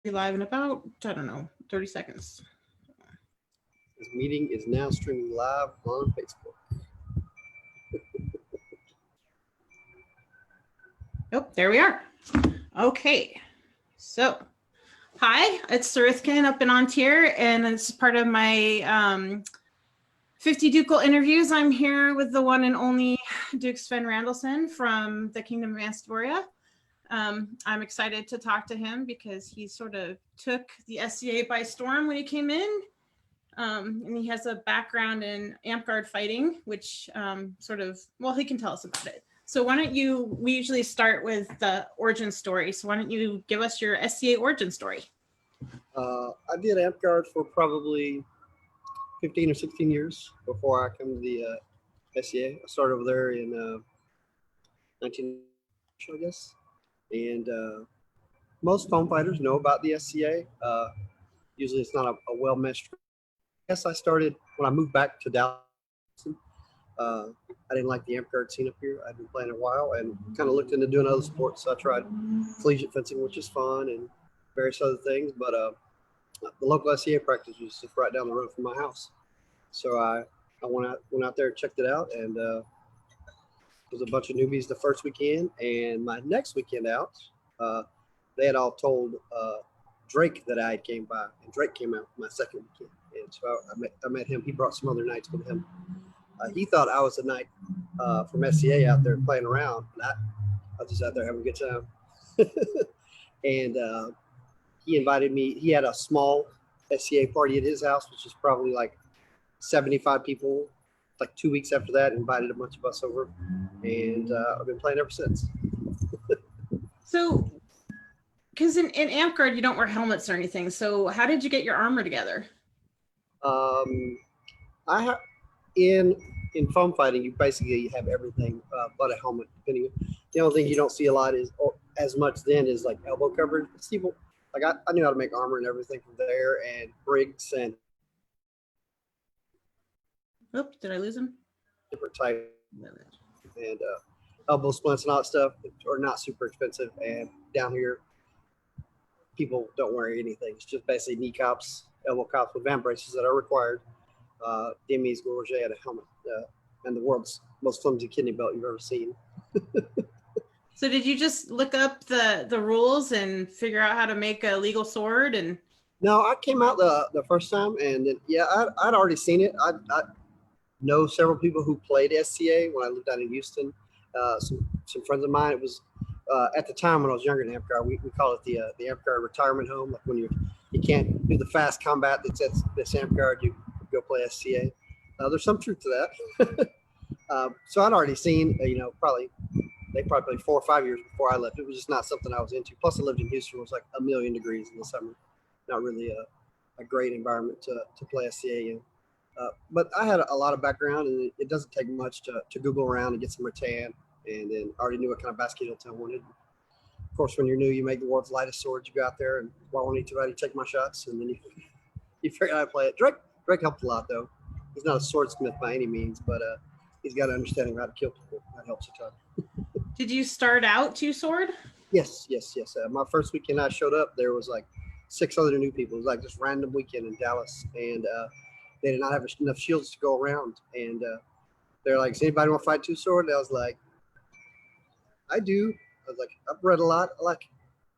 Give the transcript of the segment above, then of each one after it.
Be live in about, I don't know, 30 seconds. This meeting is now streaming live on Facebook. Oh, there we are. Okay. So, hi, it's Sarithkin up in Ontier, and it's part of my 50 Ducal interviews. I'm here with the one and only Duke Sven Randullsson from the Kingdom of Astoria. I'm excited to talk to him because he sort of took the SCA by storm when he came in. And he has a background in amp guard fighting, which he can tell us about it. So why don't we usually start with the origin story. So why don't you give us your SCA origin story? I did amp guard for probably 15 or 16 years before I came to the SCA. I started over there in 1990, I guess. And most foam fighters know about the SCA. Usually it's not a well-meshed. I guess I started when I moved back to Dallas. I didn't like the amp guard scene up here. I'd been playing a while and kind of looked into doing other sports. So I tried collegiate fencing, which is fun, and various other things. But the local SCA practice was just right down the road from my house. So I went out there, checked it out, and there was a bunch of newbies the first weekend. And my next weekend out, they had all told Drake that I had came by, and Drake came out my second weekend. And so I met him. He brought some other knights with him. He thought I was a knight from SCA out there playing around. I was just out there having a good time. And he invited me. He had a small SCA party at his house, which is probably like 75 people. Like 2 weeks after that, invited a bunch of us over. And I've been playing ever since. So, because in amp guard, you don't wear helmets or anything. So how did you get your armor together? In foam fighting, you basically have everything but a helmet. Depending, the only thing you don't see a lot is as much then is like elbow coverage. People, like I knew how to make armor and everything from there, and brigs and. Oops, did I lose him? Different type and elbow splints and all that stuff are not super expensive. And down here, people don't wear anything. It's just basically knee cops, elbow cops with van braces that are required. Demis, gorget, and a helmet, and the world's most flimsy kidney belt you've ever seen. So did you just look up the rules and figure out how to make a legal sword? And no, I came out the first time, and then I'd already seen it. I know several people who played SCA when I lived down in Houston. Some friends of mine. It was at the time when I was younger in amp guard. We call it the amp guard retirement home. Like when you can't do the fast combat that's amp guard, you go play SCA. There's some truth to that. So I'd already seen, they probably played 4 or 5 years before I left. It was just not something I was into. Plus I lived in Houston. It was like 1,000,000 degrees in the summer. Not really a great environment to play SCA in. But I had a lot of background, and it doesn't take much to Google around and get some rattan, and then I already knew what kind of basket hilt I wanted. Of course, when you're new, you make the world's lightest sword. You go out there and while I need to take my shots, and then you figure out how to play it. Drake helped a lot, though. He's not a swordsmith by any means, but he's got an understanding of how to kill people. That helps a ton. Did you start out two-sword? Yes. My first weekend I showed up, there was like 6 other new people. It was like this random weekend in Dallas, and they did not have enough shields to go around. And they're like, does anybody want to fight two-sword? And I was like, I do. I was like, I've read a lot. I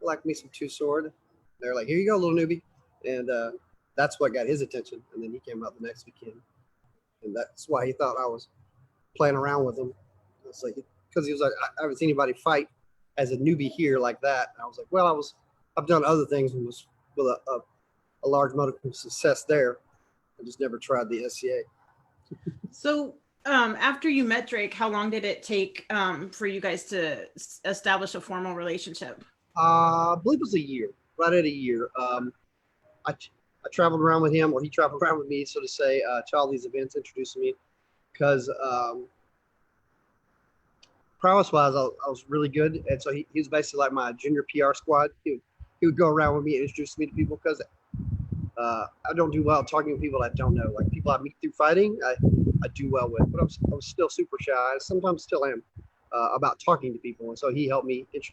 like me some two-sword. They're like, here you go, little newbie. And that's what got his attention. And then he came out the next weekend. And that's why he thought I was playing around with him. It's like, because he was like, I haven't seen anybody fight as a newbie here like that. And I was like, well, I've done other things and was with a large modicum of success there. I just never tried the SCA. So after you met Drake, how long did it take for you guys to establish a formal relationship? I believe it was a year, right at a year. I traveled around with him, or he traveled around with me, so to say, to all these events, introducing me, because prowess-wise, I was really good, and so he was basically like my junior PR squad. He would go around with me and introduce me to people, because I don't do well talking to people I don't know. Like people I meet through fighting, I do well with, but I was still super shy. I sometimes still am about talking to people, and so he helped me introduce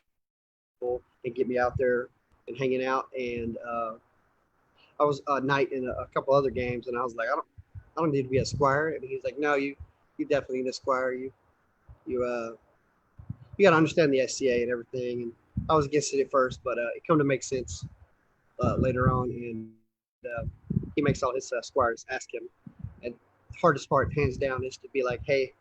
people and get me out there and hanging out. And I was a knight in a couple other games, and I was like, I don't need to be a squire. And he's like, no, you definitely need a squire. You you got to understand the SCA and everything. And I was against it at first, but it come to make sense later on. And he makes all his squires ask him. And the hardest part, hands down, is to be like, hey,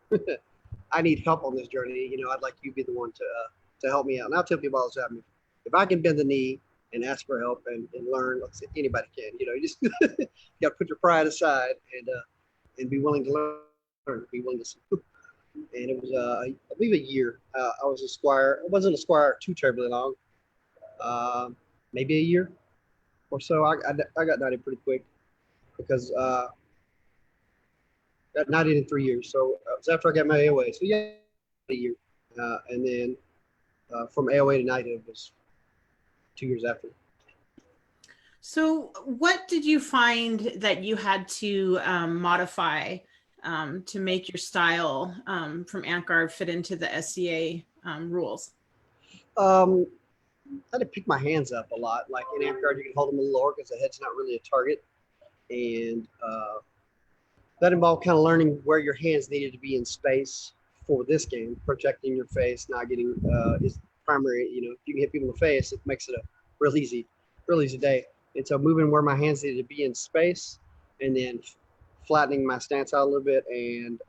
I need help on this journey. You know, I'd like you to be the one to help me out. And I'll tell people all the time, if I can bend the knee and ask for help and learn, like I said, anybody can. You know, you just you got to put your pride aside and be willing to learn, be willing to. And it was, I believe, a year. I was a squire. I wasn't a squire too terribly long, maybe a year or so. I got knighted pretty quick because got knighted in 3 years. So it was after I got my AOA. So yeah, a year. And then from AOA to knighthood was 2 years after. So what did you find that you had to modify to make your style from Antguard fit into the SCA rules? I had to pick my hands up a lot. Like in Antguard, you can hold them a little lower because the head's not really a target. And that involved kind of learning where your hands needed to be in space for this game. Projecting your face, not getting is primary. You know, if you can hit people in the face, it makes it a real easy day. And so moving where my hands needed to be in space, and then flattening my stance out a little bit, and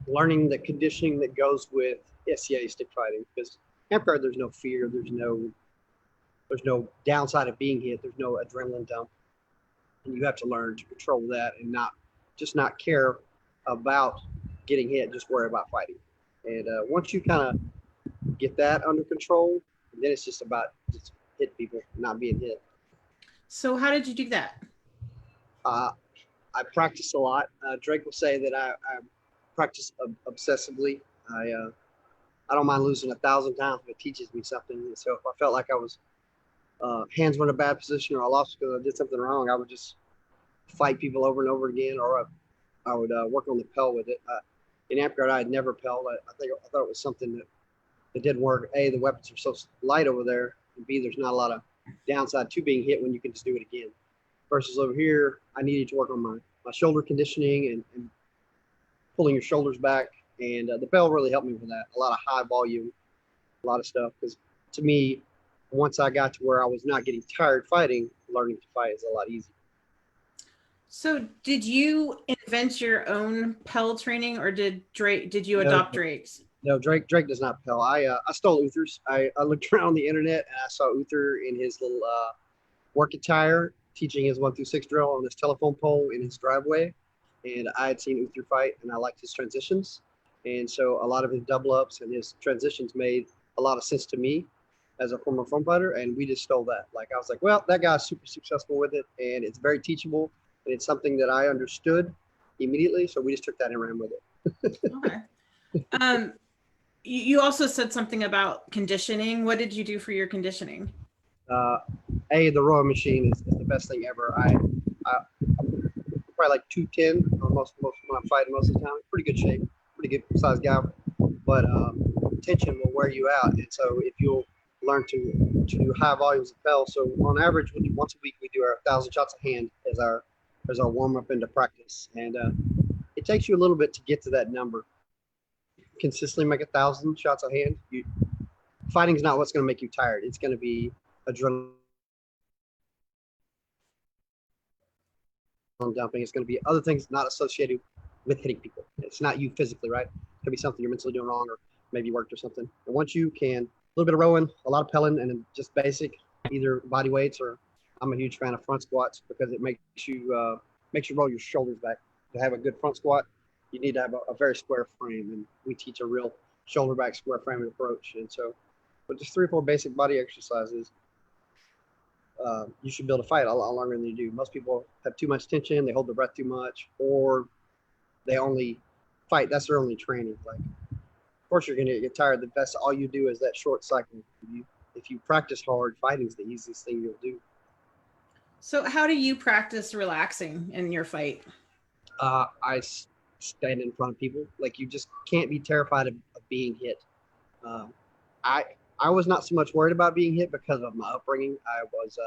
learning the conditioning that goes with SCA stick fighting. Because Antguard, there's no fear, there's no downside of being hit, there's no adrenaline dump, and you have to learn to control that and not care about getting hit, just worry about fighting. And once you kind of get that under control, then it's just about just hit people, not being hit. So how did you do that? I practice a lot. Drake will say that I practice obsessively. I don't mind losing 1,000 times if it teaches me something. And so if I felt like I was hands were in a bad position or I lost because I did something wrong, I would just fight people over and over again, or I would work on the pel with it. In Antguard, I had never pelled. I thought it was something that didn't work. A, the weapons are so light over there, and B, there's not a lot of downside to being hit when you can just do it again. Versus over here, I needed to work on my shoulder conditioning and pulling your shoulders back. And the bell really helped me with that. A lot of high volume, a lot of stuff. Because to me, once I got to where I was not getting tired fighting, learning to fight is a lot easier. So did you invent your own pel training, or did you adopt Drake's? No, Drake does not pel. I stole Uther's. I looked around the internet and I saw Uther in his little work attire teaching his 1 through 6 drill on his telephone pole in his driveway. And I had seen Uther fight and I liked his transitions. And so a lot of his double ups and his transitions made a lot of sense to me as a former foam fighter. And we just stole that. Like, I was like, well, that guy's super successful with it and it's very teachable. And it's something that I understood immediately. So we just took that and ran with it. Okay. You also said something about conditioning. What did you do for your conditioning? The rowing machine is the best thing ever. I'm probably like 210 on most when I'm fighting most of the time. Pretty good shape, pretty good sized guy. But tension will wear you out, and so if you'll learn to do high volumes of pel. So on average, once a week we do our 1,000 shots of hand as our warm up into practice, and it takes you a little bit to get to that number. Consistently make 1,000 shots of hand. Fighting is not what's going to make you tired. It's going to be adrenaline dumping. It's going to be other things not associated with hitting people. It's not you physically, right? It could be something you're mentally doing wrong, or maybe you worked or something. And once you can, a little bit of rowing, a lot of pelling, and then just basic, either body weights or I'm a huge fan of front squats because it makes you roll your shoulders back. To have a good front squat, you need to have a very square frame, and we teach a real shoulder back square framing approach. And so, but just 3 or 4 basic body exercises, you should be able to fight a lot longer than you do. Most people have too much tension, they hold their breath too much, or they only fight. That's their only training. Like, of course, you're going to get tired. The best, all you do is that short cycle. If you practice hard, fighting is the easiest thing you'll do. So how do you practice relaxing in your fight? I stand in front of people. Like, you just can't be terrified of being hit. I was not so much worried about being hit because of my upbringing. I was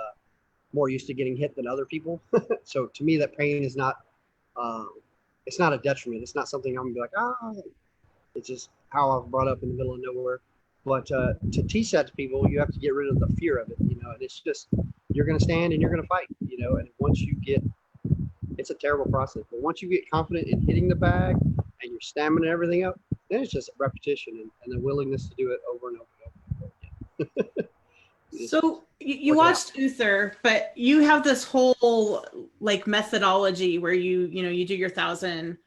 more used to getting hit than other people. So to me, that pain is not, um, it's not a detriment. It's not something I'm gonna be like, ah, it's just how I was brought up in the middle of nowhere. But to teach that to people, you have to get rid of the fear of it, you know. And it's just you're going to stand and you're going to fight, you know. And once you get, it's a terrible process. But once you get confident in hitting the bag and your stamina and everything up, then it's just repetition and the willingness to do it over and over and over again. So you watched Uther, but you have this whole like methodology where you do your 1,000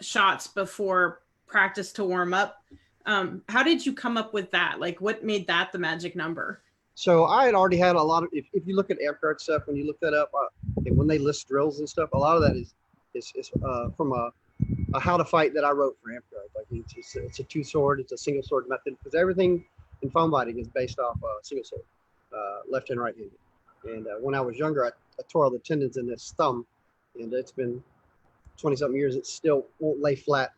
shots before practice to warm up. How did you come up with that? Like, what made that the magic number? So I had already had a lot of. If you look at amp guard stuff, when you look that up, when they list drills and stuff, a lot of that is from a how to fight that I wrote for amp guard. Like it's a two sword, it's a single sword method because everything in foam fighting is based off single sword, left and right handed. And when I was younger, I tore all the tendons in this thumb, and it's been 20 something years. It still won't lay flat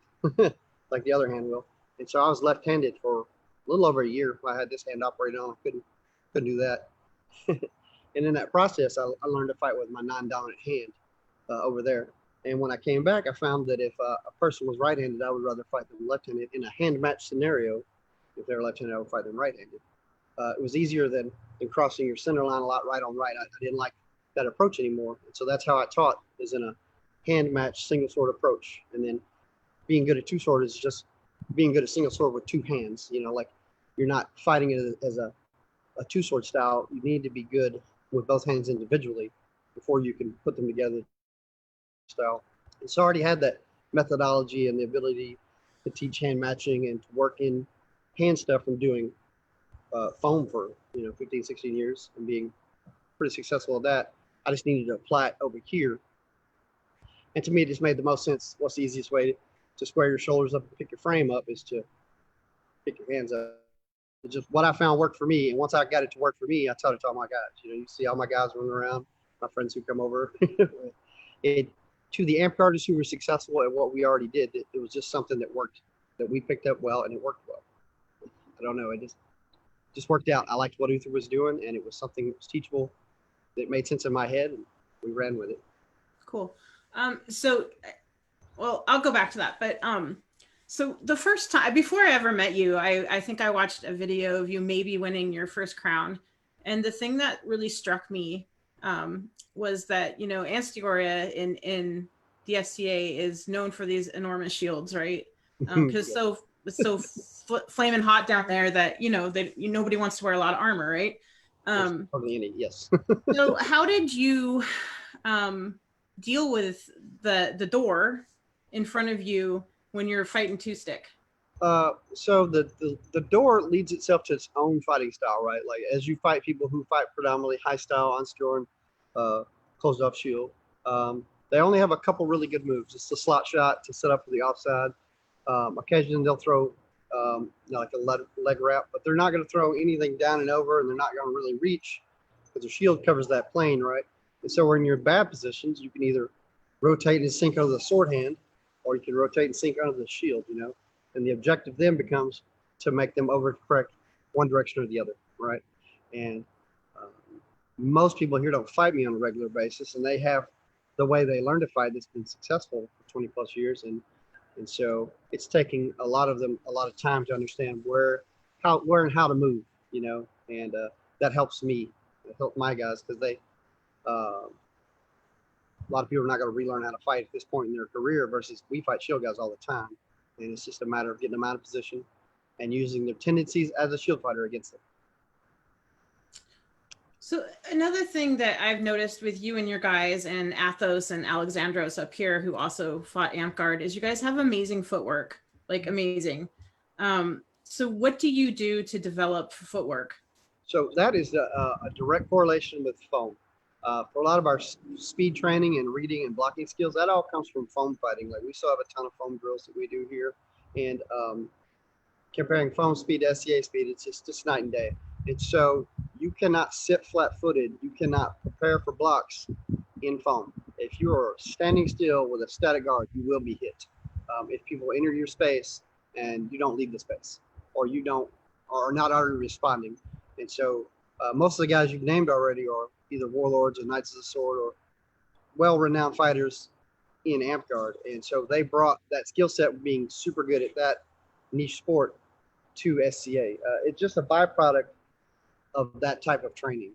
like the other hand will. And so I was left handed for a little over a year. I had this hand operated on. I couldn't do that. And in that process, I learned to fight with my non-dominant hand over there. And when I came back, I found that if a person was right-handed, I would rather fight them left-handed. In a hand match scenario, if they're left-handed, I would fight them right-handed. It was easier than crossing your center line a lot right on right. I didn't like that approach anymore. And so that's how I taught, is in a hand match single sword approach. And then being good at two sword is just being good at single sword with two hands. You know, like you're not fighting it as a two sword style. You need to be good with both hands individually before you can put them together style. And so I already had that methodology and the ability to teach hand matching and to work in hand stuff from doing foam for 15, 16 years and being pretty successful at that. I just needed to apply it over here. And to me, it just made the most sense. What's the easiest way to square your shoulders up and pick your frame up is to pick your hands up. It's just what I found worked for me. And once I got it to work for me, I taught it to all my guys. You see all my guys running around, my friends who come over. To the amp artists who were successful at what we already did, it was just something that worked, that we picked up well, and it worked well. I don't know. It just worked out. I liked what Uther was doing, and it was something that was teachable, that made sense in my head, and we ran with it. Cool. Well, I'll go back to that. But so the first time, before I ever met you, I think I watched a video of you maybe winning your first crown. And the thing that really struck me was that, Anstioria in the SCA is known for these enormous shields, right? Because it's so flaming hot down there that, nobody wants to wear a lot of armor, right? Yes. So how did you deal with the door in front of you when you're fighting two stick? So the door leads itself to its own fighting style, right? Like as you fight people who fight predominantly high style on scoring, closed off shield, they only have a couple really good moves. It's the slot shot to set up for the offside. Occasionally they'll throw like a leg wrap, but they're not going to throw anything down and over, and they're not going to really reach because the shield covers that plane, right? And so when you're in bad positions, you can either rotate and sink under the sword hand, or you can rotate and sink under the shield, and the objective then becomes to make them overcorrect one direction or the other, right? And most people here don't fight me on a regular basis, and they have the way they learn to fight that's been successful for 20 plus years. And so it's taking a lot of them a lot of time to understand where and how to move, and that helps me. It helps my guys because they, a lot of people are not going to relearn how to fight at this point in their career versus we fight shield guys all the time. And it's just a matter of getting them out of position and using their tendencies as a shield fighter against them. So another thing that I've noticed with you and your guys and Athos and Alexandros up here, who also fought Amp Guard, is you guys have amazing footwork, like amazing. So what do you do to develop footwork? So that is a direct correlation with foam. For a lot of our speed training and reading and blocking skills, that all comes from foam fighting. Like we still have a ton of foam drills that we do here. And comparing foam speed to SCA speed, it's just night and day. And so you cannot sit flat-footed. You cannot prepare for blocks in foam. If you are standing still with a static guard, you will be hit. If people enter your space and you don't leave the space, or you don't are not already responding. And so most of the guys you've named already are either warlords or knights of the sword or well-renowned fighters in AmpGuard. And so they brought that skill set of being super good at that niche sport to SCA. It's just a byproduct of that type of training.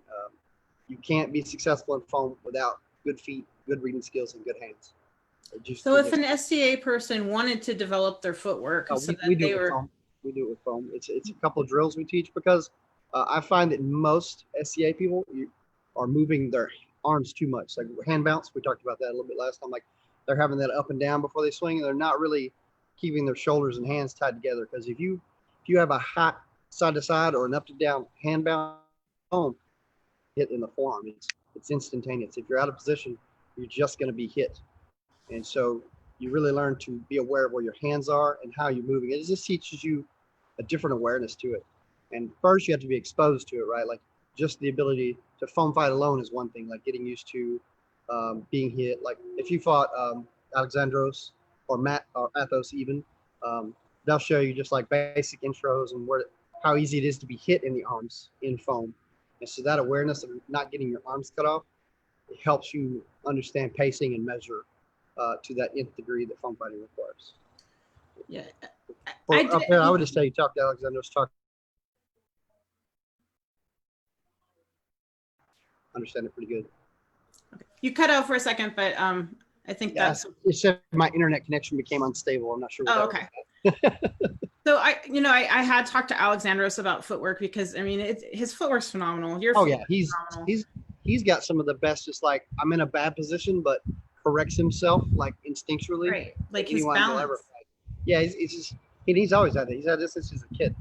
You can't be successful in foam without good feet, good reading skills, and good hands. So if an SCA person wanted to develop their footwork, so we that do they it with were, foam. We do it with foam. It's a couple of drills we teach because I find that most SCA people are moving their arms too much. Like hand bounce, we talked about that a little bit last time. Like they're having that up and down before they swing, and they're not really keeping their shoulders and hands tied together. Because if you have a hot side to side or an up to down hand bounce foam hit in the forearm, it's instantaneous. If you're out of position, you're just going to be hit. And so you really learn to be aware of where your hands are and how you're moving. It just teaches you a different awareness to it. And first you have to be exposed to it, right? Like just the ability to foam fight alone is one thing, like getting used to being hit. Like if you fought Alexandros or Matt or Athos even, they'll show you just like basic intros and how easy it is to be hit in the arms in foam. And so that awareness of not getting your arms cut off, it helps you understand pacing and measure to that nth degree that foam fighting requires. yeah. I would just say talk to Alexandros, understand it pretty good. Okay. You cut out for a second, but I think that's. It said my internet connection became unstable. I'm not sure. Oh, okay. So I had talked to Alexandros about footwork because I mean his footwork's phenomenal. He's got some of the best. Just like I'm in a bad position, but corrects himself like instinctually. Right, like his balance. Yeah, he's always had that. He's had this since he's a kid.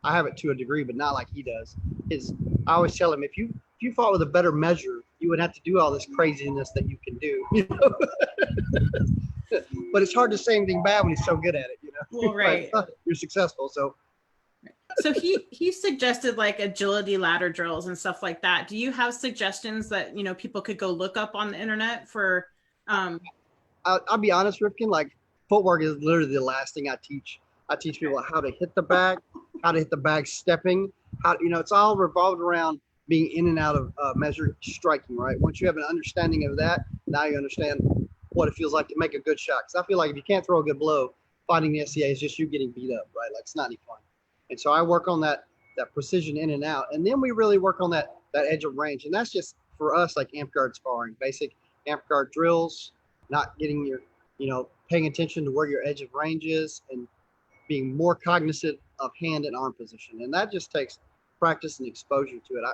I have it to a degree, but not like he does. I always tell him if you fought with a better measure, you would have to do all this craziness that you can do. You know? But it's hard to say anything bad when he's so good at it. You know, well, right? You're successful, so. So he suggested like agility ladder drills and stuff like that. Do you have suggestions that people could go look up on the internet for? I'll be honest, Rifkin. Like footwork is literally the last thing I teach. I teach people how to hit the bag, how to hit the bag stepping. It's all revolved around being in and out of measured striking. Right. Once you have an understanding of that, now you understand what it feels like to make a good shot. Because I feel like if you can't throw a good blow, fighting the SCA is just you getting beat up. Right. Like it's not any fun. And so I work on that precision in and out. And then we really work on that edge of range. And that's just for us like AmpGuard sparring, basic AmpGuard drills, not getting paying attention to where your edge of range is and being more cognizant of hand and arm position. And that just takes practice and exposure to it.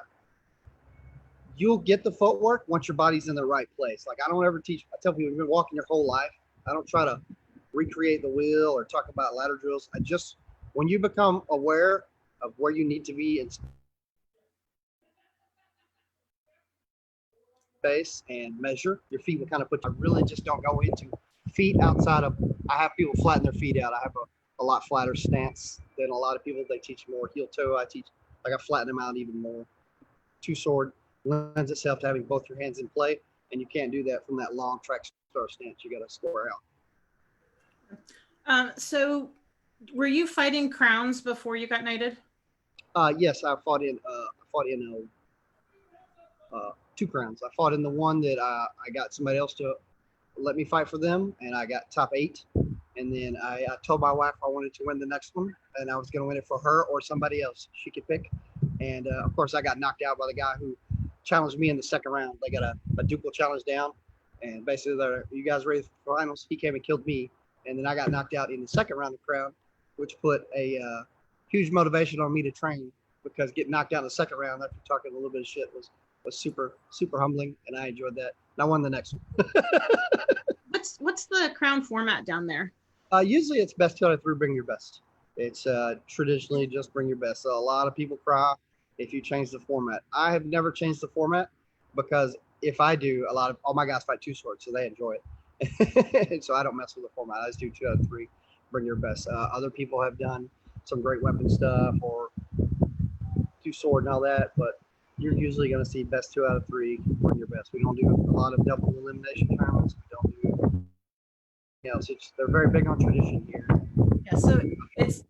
You'll get the footwork once your body's in the right place. Like I don't ever teach, I tell people you've been walking your whole life. I don't try to recreate the wheel or talk about ladder drills. When you become aware of where you need to be in space and measure, your feet will kind of I really just don't go into feet outside of, I have people flatten their feet out. I have a lot flatter stance than a lot of people. They teach more heel toe. I flatten them out even more. Two sword lends itself to having both your hands in play, and you can't do that from that long track star stance. You got to square out. So were you fighting crowns before you got knighted? Yes, I fought in two crowns. I fought in the one that I got somebody else to let me fight for them, and I got top 8. And then I told my wife I wanted to win the next one, and I was going to win it for her or somebody else. She could pick. And of course, I got knocked out by the guy who challenged me in the second round. They got a dual challenge down, and basically, you guys ready for finals? He came and killed me, and then I got knocked out in the second round of crown, which put a huge motivation on me to train, because getting knocked out in the second round after talking a little bit of shit was super, super humbling, and I enjoyed that. And I won the next one. What's the crown format down there? Usually it's best 2 out of 3, bring your best. It's traditionally just bring your best. So a lot of people cry if you change the format. I have never changed the format, because if I do, all my guys fight 2 swords, so they enjoy it. And so I don't mess with the format. I just do 2 out of 3, bring your best. Other people have done some great weapon stuff or 2 sword and all that, but you're usually going to see best 2 out of 3, bring your best. We don't do a lot of double elimination tournaments. We don't do, they're very big on tradition here. Yeah, so it's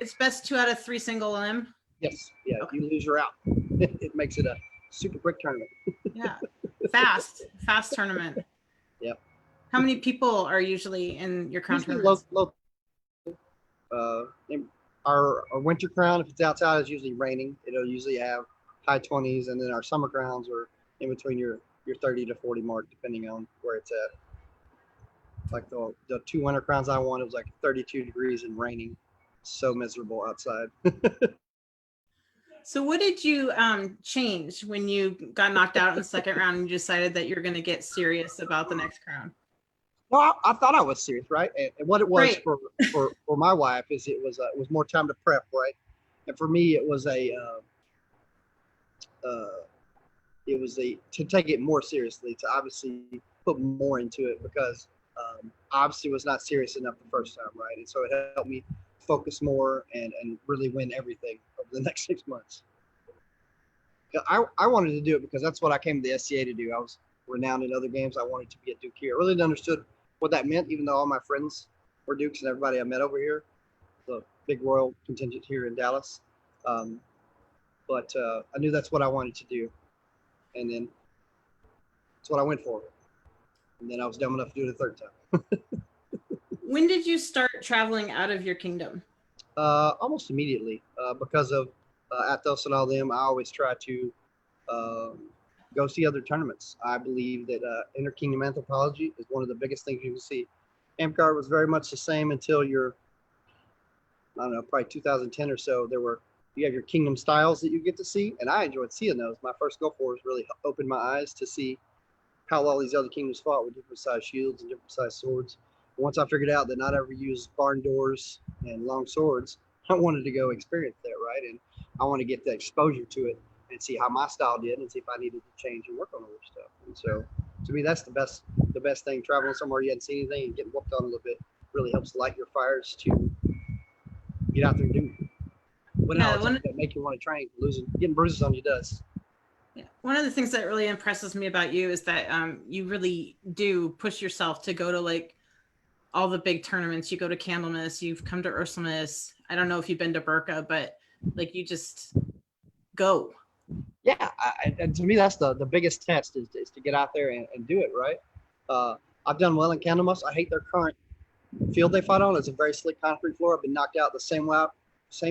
It's best 2 out of 3 single limb. Yes. Yeah. Okay. If you lose, you're out. It makes it a super quick tournament. Yeah. Fast tournament. Yep. How many people are usually in your crown Usually tournaments? Our winter crown, if it's outside, is usually raining. It'll usually have high 20s, and then our summer crowns are in between your 30 to 40 mark, depending on where it's at. Like the 2 winter crowns I won, it was like 32 degrees and raining. So miserable outside. So what did you change when you got knocked out in the second round and you decided that you're going to get serious about the next crown? Well, I thought I was serious, right? And what it was Right. for my wife is it was more time to prep, right? And for me, it was to take it more seriously, to obviously put more into it, because obviously was not serious enough the first time, right? And so it helped me focus more and really win everything over the next 6 months. I wanted to do it because that's what I came to the SCA to do. I was renowned in other games. I wanted to be a Duke here. I really understood what that meant, even though all my friends were Dukes and everybody I met over here, the big Royal contingent here in Dallas. But I knew that's what I wanted to do. And then that's what I went for. And then I was dumb enough to do it a third time. When did you start traveling out of your kingdom? Almost immediately, because of Athos and all them. I always try to go see other tournaments. I believe that inter-kingdom anthropology is one of the biggest things you can see. AMCAR was very much the same until I don't know, probably 2010 or so. You have your kingdom styles that you get to see, and I enjoyed seeing those. My first Gulf Wars really opened my eyes to see how all these other kingdoms fought with different size shields and different size swords. Once I figured out that not everyone used barn doors and long swords, I wanted to go experience that, right? And I want to get the exposure to it and see how my style did and see if I needed to change and work on other stuff. And so to me, that's the best thing. Traveling somewhere you hadn't seen anything and getting whooped on a little bit really helps light your fires to get out there and do it. But that make you want to train. Getting bruises on you does. Yeah. One of the things that really impresses me about you is that you really do push yourself to go to like all the big tournaments. You go to Candlemas, you've come to Ursulmus. I don't know if you've been to Burka, but like you just go. Yeah, and to me, that's the biggest test is to get out there and do it, right? I've done well in Candlemas. I hate their current field they fight on. It's a very slick concrete floor. I've been knocked out the same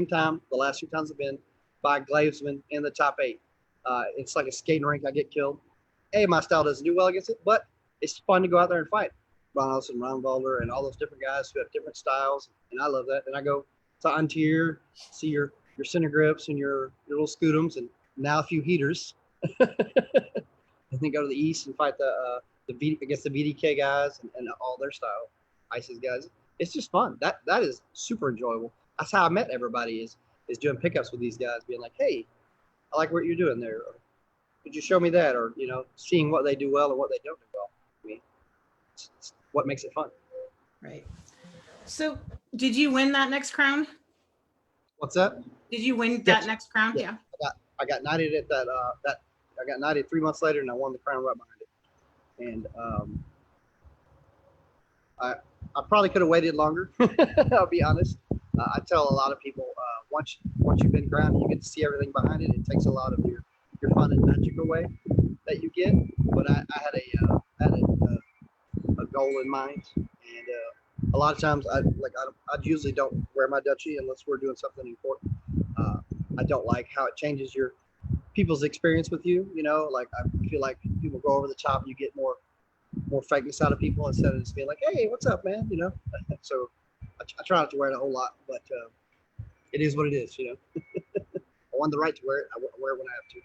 time the last 2 times I've been by Glavesman in the top 8. It's like a skating rink. I get killed. My style doesn't do well against it, but it's fun to go out there and fight. Ron and Ron Balder and all those different guys who have different styles, and I love that. And I go to Antier, see your center grips and your little scutums, and now a few heaters. And then go to the east and fight against the VDK guys and all their style, ISIS guys. It's just fun. That is super enjoyable. That's how I met everybody is doing pickups with these guys, being like, hey, I like what you're doing there. Or, could you show me that? Or, seeing what they do well and what they don't do well. I mean, it's what makes it fun. Right. So did you win that next crown? What's that? Did you win that next crown? Yeah. I got knighted at that. I got knighted 3 months later, and I won the crown right behind it. And I probably could have waited longer. I'll be honest. I tell a lot of people once you've been crowned, you get to see everything behind it. It takes a lot of your fun and magic away that you get. But I had a goal in mind, and a lot of times I usually don't wear my duchy unless we're doing something important. I don't like how it changes your people's experience with you. Like I feel like people go over the top. You get more fakeness out of people instead of just being like, hey, what's up, man? So I try not to wear it a whole lot, but it is what it is. I want the right to wear it. I wear it when I have to.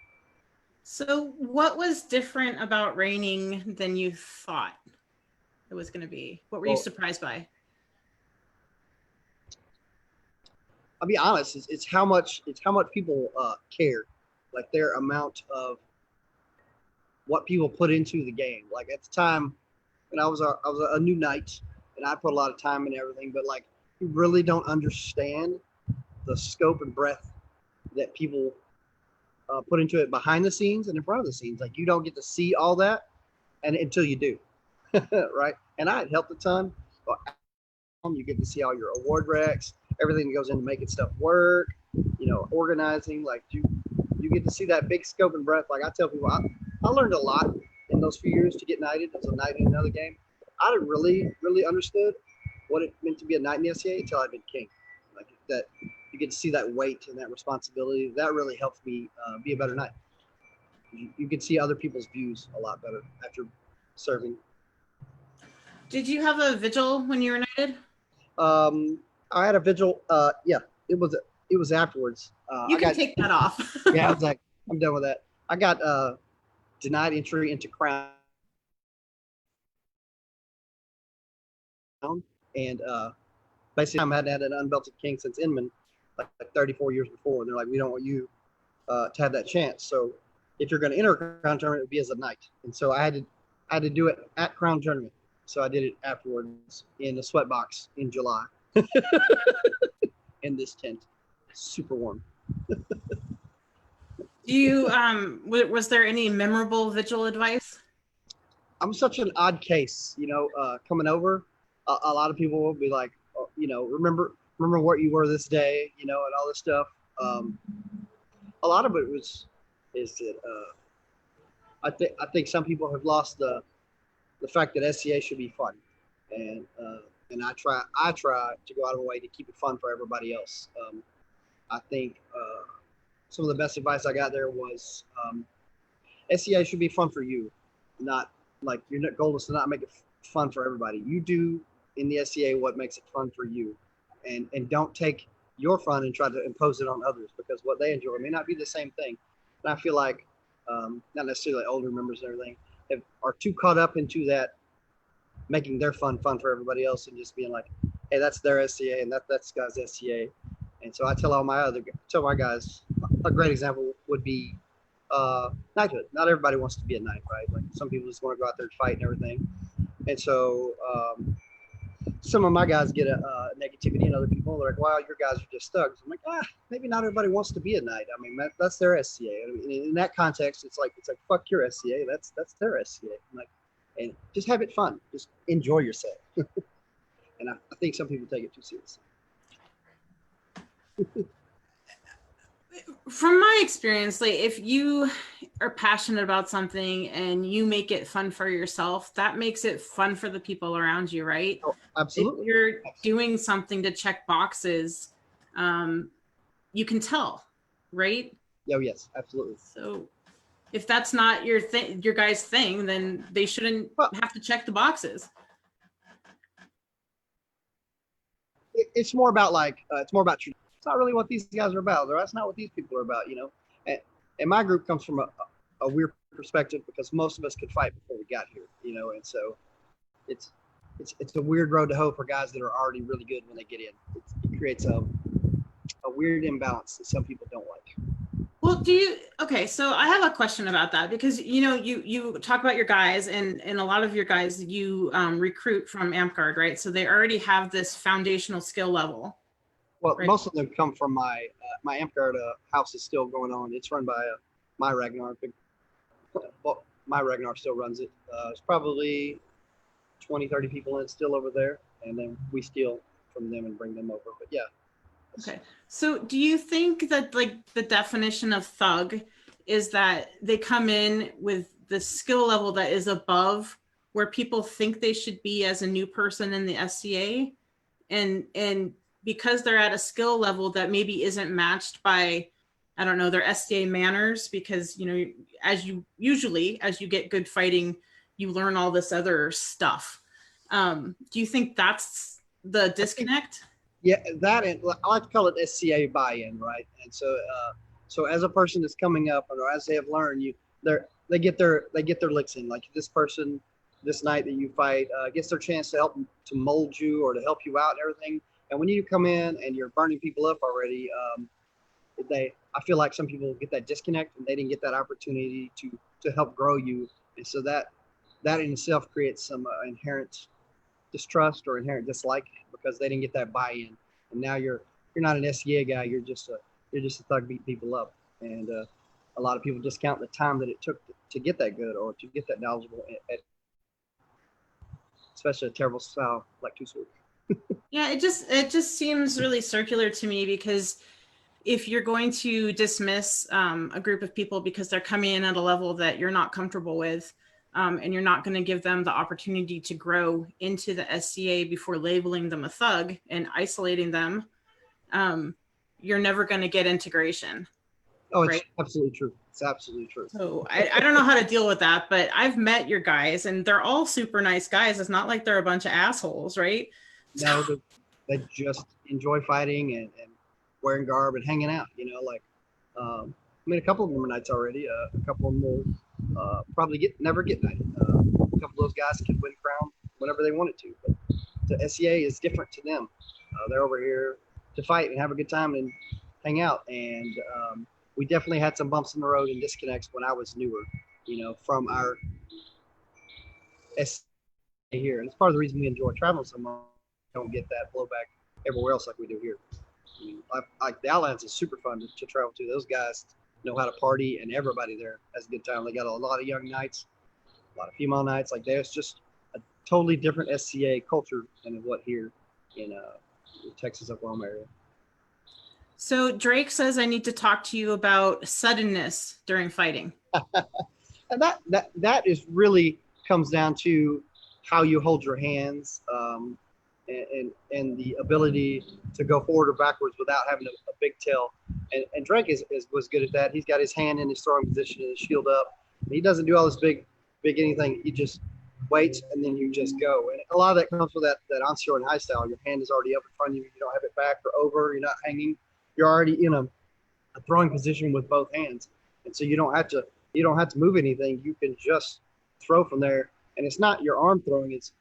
So what was different about reigning than you thought it was going to be? What were you surprised by? I'll be honest. It's how much people care, like their amount of what people put into the game. Like at the time, when I was a new knight, and I put a lot of time in everything, but like you really don't understand the scope and breadth that people put into it behind the scenes and in front of the scenes. Like you don't get to see all that, and until you do, right? And I had helped a ton. But you get to see all your award recs everything that goes into making stuff work, organizing. Like you get to see that big scope and breadth. Like I tell people, I learned a lot in those few years to get knighted as a knight in another game. I didn't really understood what it meant to be a knight in the SCA until I'd been king. Like that, you get to see that weight and that responsibility. That really helped me be a better knight. You can see other people's views a lot better after serving. Did you have a vigil when you were knighted? I had a vigil. Yeah, it was afterwards. You can take that off. Yeah, I was like, I'm done with that. I got denied entry into Crown, and basically I hadn't had an unbelted king since Inman, like 34 years before. And they're like, we don't want you to have that chance. So if you're going to enter a Crown tournament, it would be as a knight. And so I had to do it at Crown tournament. So I did it afterwards in the sweat box in July in this tent. Super warm. Do you was there any memorable vigil advice? I'm such an odd case, coming over. A lot of people will be like, remember what you were this day, and all this stuff. A lot of it is that I think some people have lost the fact that SCA should be fun, and I try to go out of my way to keep it fun for everybody else. I think some of the best advice I got there was SCA should be fun for you, not like your goal is to not make it fun for everybody. You do in the SCA what makes it fun for you, and don't take your fun and try to impose it on others, because what they enjoy may not be the same thing. And I feel like not necessarily older members and everything are too caught up into that making their fun for everybody else, and just being like, hey, that's their SCA and that's guy's SCA. And so I tell my guys, a great example would be knighthood. Not everybody wants to be a knight, right? Like some people just want to go out there and fight and everything. And so some of my guys get a negativity, and other people are like, wow, your guys are just thugs. I'm like, maybe not everybody wants to be a knight. I mean, that's their SCA. I mean, in that context, it's like fuck your SCA. That's their SCA. And just have it fun. Just enjoy yourself. And I think some people take it too seriously. From my experience, like if you are passionate about something and you make it fun for yourself, that makes it fun for the people around you, right? Oh, absolutely. If you're doing something to check boxes, you can tell, right? Oh, yes, absolutely. So if that's not your guys' thing, then they shouldn't have to check the boxes. It's more about it's not really what these guys are about. That's not what these people are about, And my group comes from a weird perspective, because most of us could fight before we got here, And so it's a weird road to hoe for guys that are already really good when they get in. It creates a weird imbalance that some people don't like. Well, okay, so I have a question about that, because, you talk about your guys, and a lot of your guys you recruit from AmpGuard, right? So they already have this foundational skill level. Well, right? Most of them come from my AmpGuard house is still going on. It's run by my Ragnar. Well, my Ragnar still runs it. It's probably 20, 30 people in still over there, and then we steal from them and bring them over. But yeah. Okay. So do you think that the definition of thug is that they come in with the skill level that is above where people think they should be as a new person in the SCA, and because they're at a skill level that maybe isn't matched by, I don't know, their SCA manners, because as you get good fighting, you learn all this other stuff. Do you think that's the disconnect? Yeah, that, and I like to call it SCA buy-in, right? And so as a person that's coming up, or as they have learned, they get their licks in. Like this person, this night that you fight, gets their chance to help to mold you or to help you out and everything. And when you come in and you're burning people up already, I feel like some people get that disconnect, and they didn't get that opportunity to help grow you. And so that in itself creates some inherent distrust or inherent dislike, because they didn't get that buy-in. And now you're not an SCA guy. You're just a thug beat people up. And a lot of people discount the time that it took to get that good or to get that knowledgeable, especially a terrible style like Two Swords. Yeah, it just seems really circular to me, because if you're going to dismiss a group of people because they're coming in at a level that you're not comfortable with, and you're not going to give them the opportunity to grow into the SCA before labeling them a thug and isolating them, you're never going to get integration. Oh, it's Right. absolutely true. It's absolutely true. So I don't know how to deal with that, but I've met your guys and they're all super nice guys. It's not like they're a bunch of assholes, right? So, No, they just enjoy fighting and wearing garb and hanging out. Like I mean, a couple of them are knights already. A couple of them will probably never get knighted. A couple of those guys can win crown whenever they wanted to, but the SEA is different to them. They're over here to fight and have a good time and hang out. And we definitely had some bumps in the road and disconnects when I was newer, from our SEA here. And it's part of the reason we enjoy traveling so much. Don't get that blowback everywhere else like we do here. Like the Outlands is super fun to travel to. Those guys know how to party, and everybody there has a good time. They got a lot of young knights, a lot of female knights. Like there's just a totally different SCA culture than what here in the Texas, Oklahoma area. so Drake says I need to talk to you about suddenness during fighting. And that is really comes down to how you hold your hands, and the ability to go forward or backwards without having a big tail. And Drake was good at that. He's got his hand in his throwing position and his shield up. He doesn't do all this big anything. He just waits and then you just go. And a lot of that comes with that onshore and high style. Your hand is already up in front of you. You don't have it back or over. You're not hanging. You're already in a throwing position with both hands. And so you don't have to move anything. You can just throw from there. And it's not your arm throwing, it's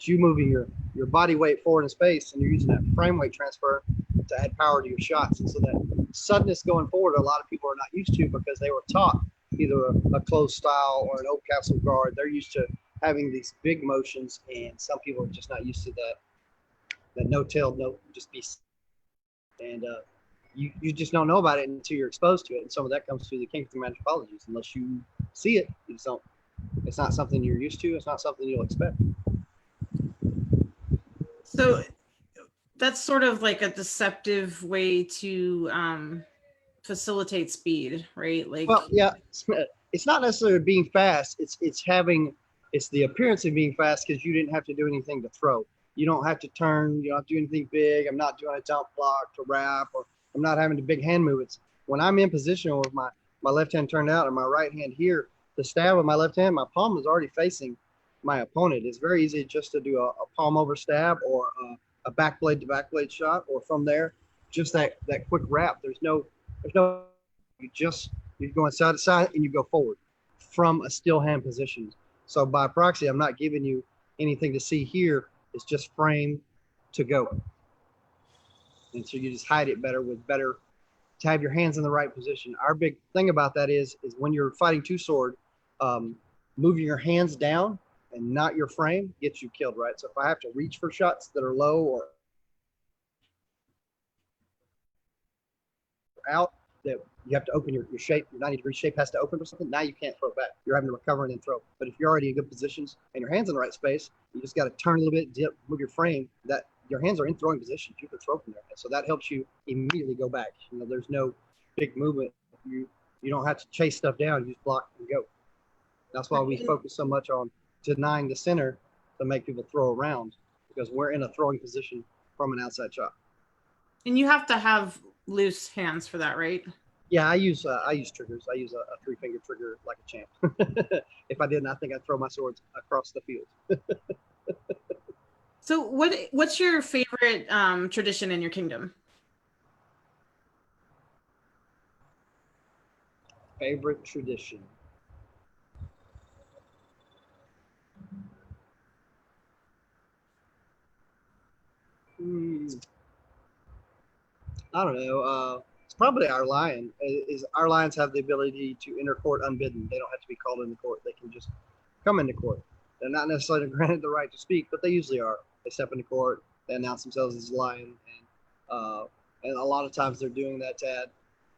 you moving your body weight forward in space, and you're using that frame weight transfer to add power to your shots. And so that suddenness going forward, a lot of people are not used to because they were taught either a closed style or an old castle guard. They're used to having these big motions, and some people are just not used to that no tail, no just be. And you just don't know about it until you're exposed to it. And some of that comes through the Kingston Anthropologies. Unless you see it, you just don't. It's not something you're used to. It's not something you'll expect. So that's sort of like a deceptive way to facilitate speed, right? Like, Well, yeah, it's not necessarily being fast. It's the appearance of being fast because you didn't have to do anything to throw. You don't have to turn. You don't have to do anything big. I'm not doing a jump block to wrap, or I'm not having to big hand movements. When I'm in position with my left hand turned out and my right hand here, the stab with my left hand, my palm is already facing my opponent. It's very easy just to do a palm over stab or a back blade to back blade shot, or from there, just that quick wrap. There's no, you're going side to side and you go forward from a still hand position. So by proxy, I'm not giving you anything to see here. It's just frame to go. And so you just hide it better to have your hands in the right position. Our big thing about that is when you're fighting two sword, moving your hands down and not your frame gets you killed, right? So if I have to reach for shots that are low or out, that you have to open your shape, your 90-degree shape has to open or something, now you can't throw back. You're having to recover and then throw. But if you're already in good positions and your hands in the right space, you just got to turn a little bit, dip, move your frame, that your hands are in throwing positions. You can throw from there. And so that helps you immediately go back. There's no big movement. You don't have to chase stuff down. You just block and go. That's why we focus so much on denying the center to make people throw around, because we're in a throwing position from an outside shot. and you have to have loose hands for that, right? Yeah, I use triggers. I use a 3-finger trigger like a champ. If I didn't, I think I'd throw my swords across the field. So what's your favorite tradition in your kingdom? Favorite tradition? I don't know. It's probably our lion. Our lions have the ability to enter court unbidden. They don't have to be called into court. They can just come into court. They're not necessarily granted the right to speak, but they usually are. They step into court. They announce themselves as a lion, and a lot of times they're doing that to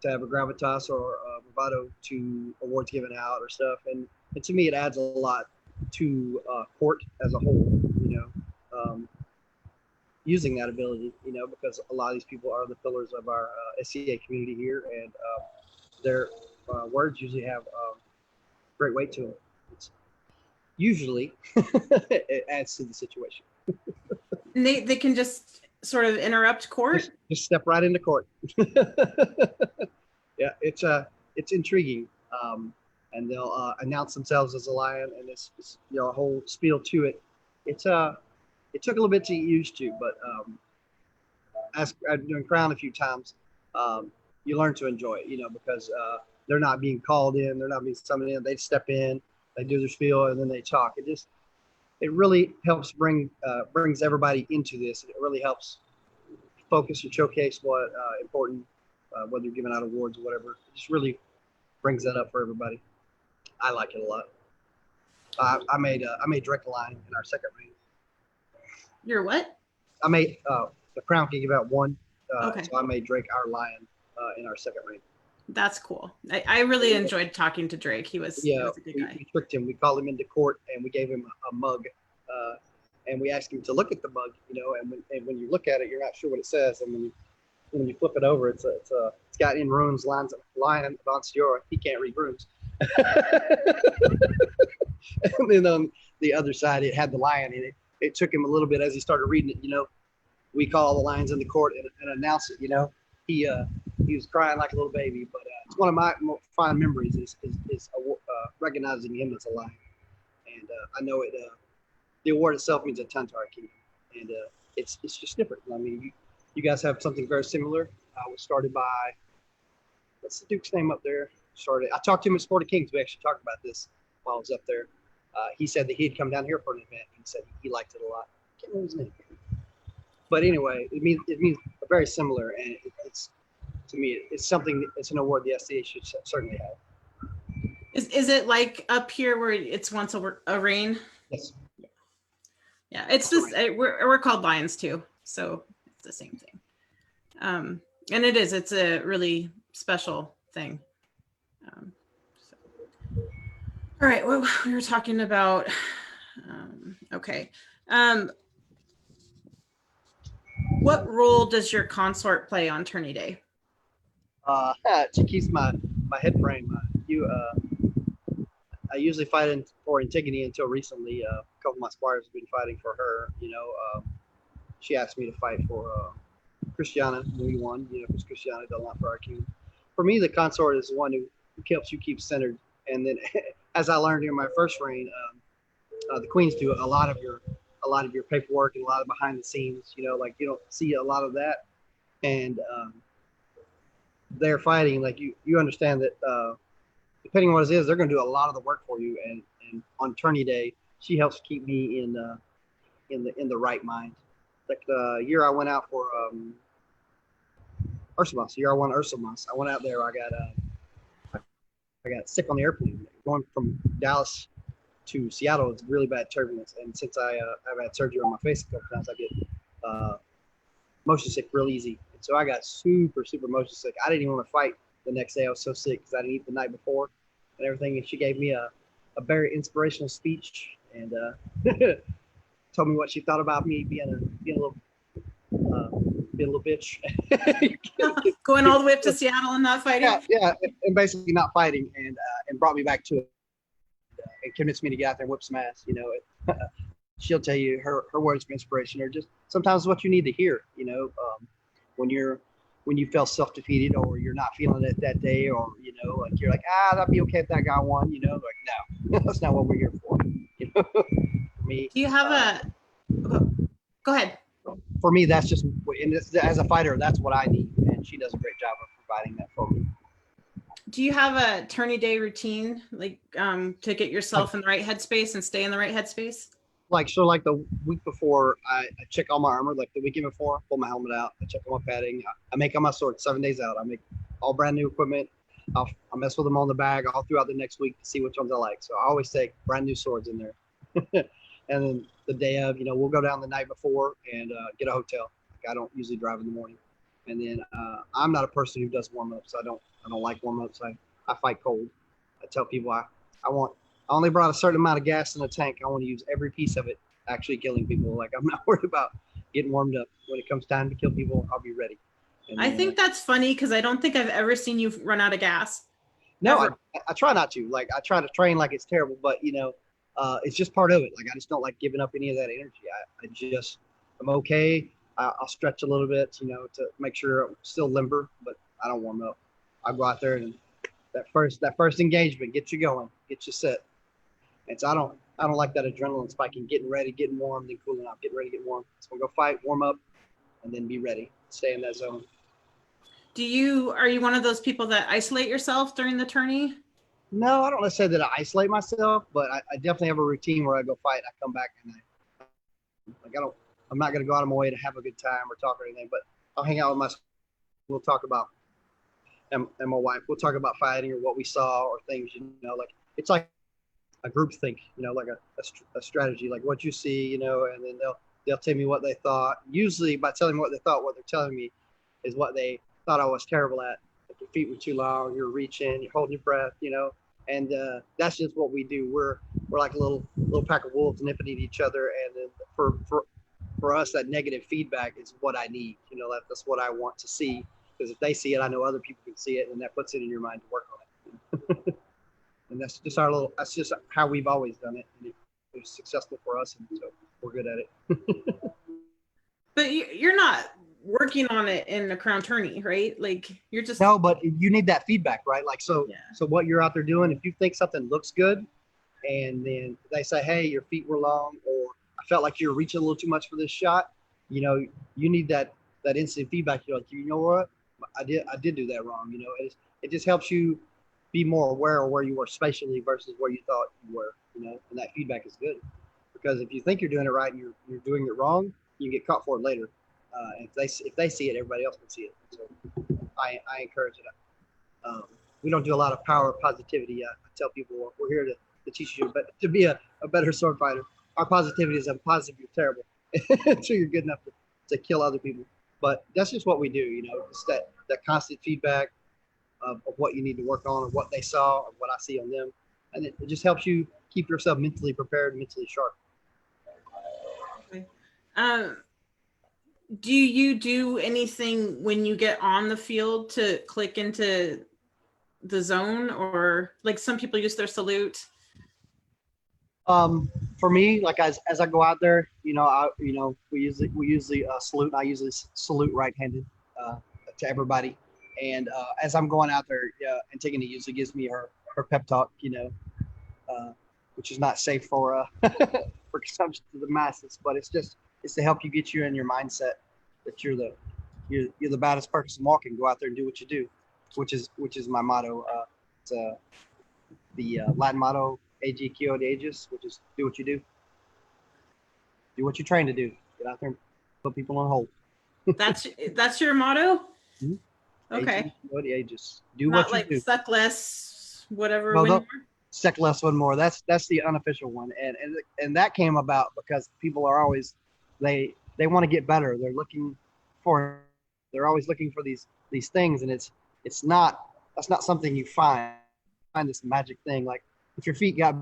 have a gravitas or a bravado to awards given out or stuff. And to me, it adds a lot to court as a whole. using that ability, because a lot of these people are the pillars of our SCA community here, and their words usually have great weight to them. It's usually it adds to the situation. And they can just sort of interrupt court. Just step right into court. Yeah, it's intriguing, and they'll announce themselves as a lion, and it's a whole spiel to it. It took a little bit to get used to, but as I've been doing Crown a few times, you learn to enjoy it, because they're not being called in, they're not being summoned in. They step in, they do their spiel, and then they talk. It really helps brings everybody into this. It really helps focus and showcase what important, whether you're giving out awards or whatever. It just really brings that up for everybody. I like it a lot. I made Drake a lion in our second reign. You're what? I made the Crown can give out one, Okay. so I made Drake our lion in our second reign. That's cool. I really enjoyed talking to Drake. He was a good guy. We tricked him. We called him into court, and we gave him a mug, and we asked him to look at the mug, and when you look at it, you're not sure what it says, and when you flip it over, it's got in runes lines of lion von Stiora. He can't read runes. And then on the other side, it had the lion in it. It took him a little bit as he started reading it. We call the lions in the court and announce it. He was crying like a little baby. But it's one of my most fond memories is recognizing him as a lion. And I know it. The award itself means a ton to our kingdom, and it's just different. I mean, you guys have something very similar. I was started by, what's the Duke's name up there? I talked to him at Sport of Kings. We actually talked about this while I was up there. He said that he'd come down here for an event. He said he liked it a lot. I can't remember his name. But anyway, it means very similar, and it's to me it's something. It's an award the SCA should certainly have. Is it like up here where it's once a reign? Yes. Yeah, it's just we're called lions too, so it's the same thing. And it's a really special thing. All right, well, we were talking about, okay. What role does your consort play on tourney day? She keeps my head frame. I usually fight for Antigone until recently. A couple of my squires have been fighting for her. She asked me to fight for Christiana when we won, because Christiana done a lot for our king. For me, the consort is the one who helps you keep centered. And then, as I learned in my first reign, the queens do a lot of your paperwork and a lot of behind the scenes. You don't see a lot of that, and they're fighting. Like you understand that depending on what it is, they're going to do a lot of the work for you. And on tourney day, she helps keep me in the right mind. Like the year I went out for Ursamas, the year I won Ursamas, I went out there. I got sick on the airplane going from Dallas to Seattle. It's really bad turbulence, and since I've had surgery on my face a couple times, I get motion sick real easy. And so I got super motion sick. I didn't even want to fight the next day. I was so sick because I didn't eat the night before and everything. And she gave me a very inspirational speech and told me what she thought about me being a little bitch. Going all the way up to Seattle and not fighting. Yeah, and basically not fighting, and brought me back to it, and convinced me to get out there and whip some ass. She'll tell you her words of inspiration are just sometimes what you need to hear. When you felt self-defeated or you're not feeling it that day, or like you're like, that'd be okay if that guy won. Like, no, that's not what we're here for. For me. Do you have go ahead. For me, that's just, and as a fighter, that's what I need, and she does a great job of providing that for me. Do you have a tourney day routine, like to get yourself in the right headspace and stay in the right headspace? Like the week before, I check all my armor. Like the weekend before, pull my helmet out. I check all my padding. I make all my swords 7 days out. I make all brand new equipment. I mess with them on the bag all throughout the next week to see which ones I like. So I always take brand new swords in there. And then the day of, we'll go down the night before and get a hotel. Like I don't usually drive in the morning. And then I'm not a person who does warm-ups. I don't like warm-ups. I fight cold. I tell people I only brought a certain amount of gas in the tank. I want to use every piece of it actually killing people. Like I'm not worried about getting warmed up. When it comes time to kill people, I'll be ready. And I think that's funny because I don't think I've ever seen you run out of gas. no, Ever. I try not to. Like I try to train like it's terrible, but it's just part of it. Like I just don't like giving up any of that energy. I'm okay. I'll stretch a little bit, to make sure I'm still limber, but I don't warm up. I go out there and that first engagement gets you going, gets you set. And so I don't like that adrenaline spiking, getting ready, getting warm, then cooling off, getting ready, get warm. So we'll go fight, warm up, and then be ready. Stay in that zone. Are you one of those people that isolate yourself during the tourney? No, I don't necessarily say that I isolate myself, but I definitely have a routine where I go fight, I come back, and I'm not going to go out of my way to have a good time or talk or anything, but I'll hang out with my, we'll talk about, and my wife, we'll talk about fighting or what we saw or things, like it's like a group think, like a strategy, like what you see, and then they'll tell me what they thought. Usually by telling me what they thought, what they're telling me is what they thought I was terrible at. If your feet were too long, you're reaching, you're holding your breath, and that's just what we do. We're like a little pack of wolves nipping at each other, and then for us, that negative feedback is what I need. That's what I want to see, because if they see it, I know other people can see it, and that puts it in your mind to work on it. And that's just how we've always done it. And it was successful for us, and so we're good at it. But you're not working on it in a crown tourney, right? Like you're just No, but you need that feedback, right? Like so Yeah. so what you're out there doing, if you think something looks good and then they say, hey, your feet were long, or I felt like you're reaching a little too much for this shot, you need that instant feedback. You're like, you know what? I did do that wrong. It just helps you be more aware of where you were spatially versus where you thought you were, and that feedback is good. Because if you think you're doing it right and you're doing it wrong, you can get caught for it later. If they see it, everybody else can see it. So I encourage it. We don't do a lot of power positivity. I tell people we're here to teach you, but to be a better sword fighter. Our positivity is I'm positive you're terrible until you're good enough to kill other people. But that's just what we do. It's that constant feedback of what you need to work on, or what they saw, or what I see on them, and it just helps you keep yourself mentally prepared, mentally sharp. Okay. Do you do anything when you get on the field to click into the zone, or like some people use their salute? For me, like as I go out there, we usually salute. I usually salute right-handed to everybody, and as I'm going out there and taking it, usually gives me her pep talk, which is not safe for for consumption to the masses, but it's to help you get you in your mindset that you're the baddest person walking. Go out there and do what you do, which is my motto. It's the Latin motto, Agi Quo de Aegis, which is do what you do. Do what you train to do. Get out there and put people on hold. That's your motto? Mm-hmm. Okay. Agi Quo de Aegis. Do Not what you like do. suck less, whatever. No, suck less, one more. That's the unofficial one, and that came about because people are always they want to get better. They're always looking for these things, and that's not something you find this magic thing. Like if your feet got,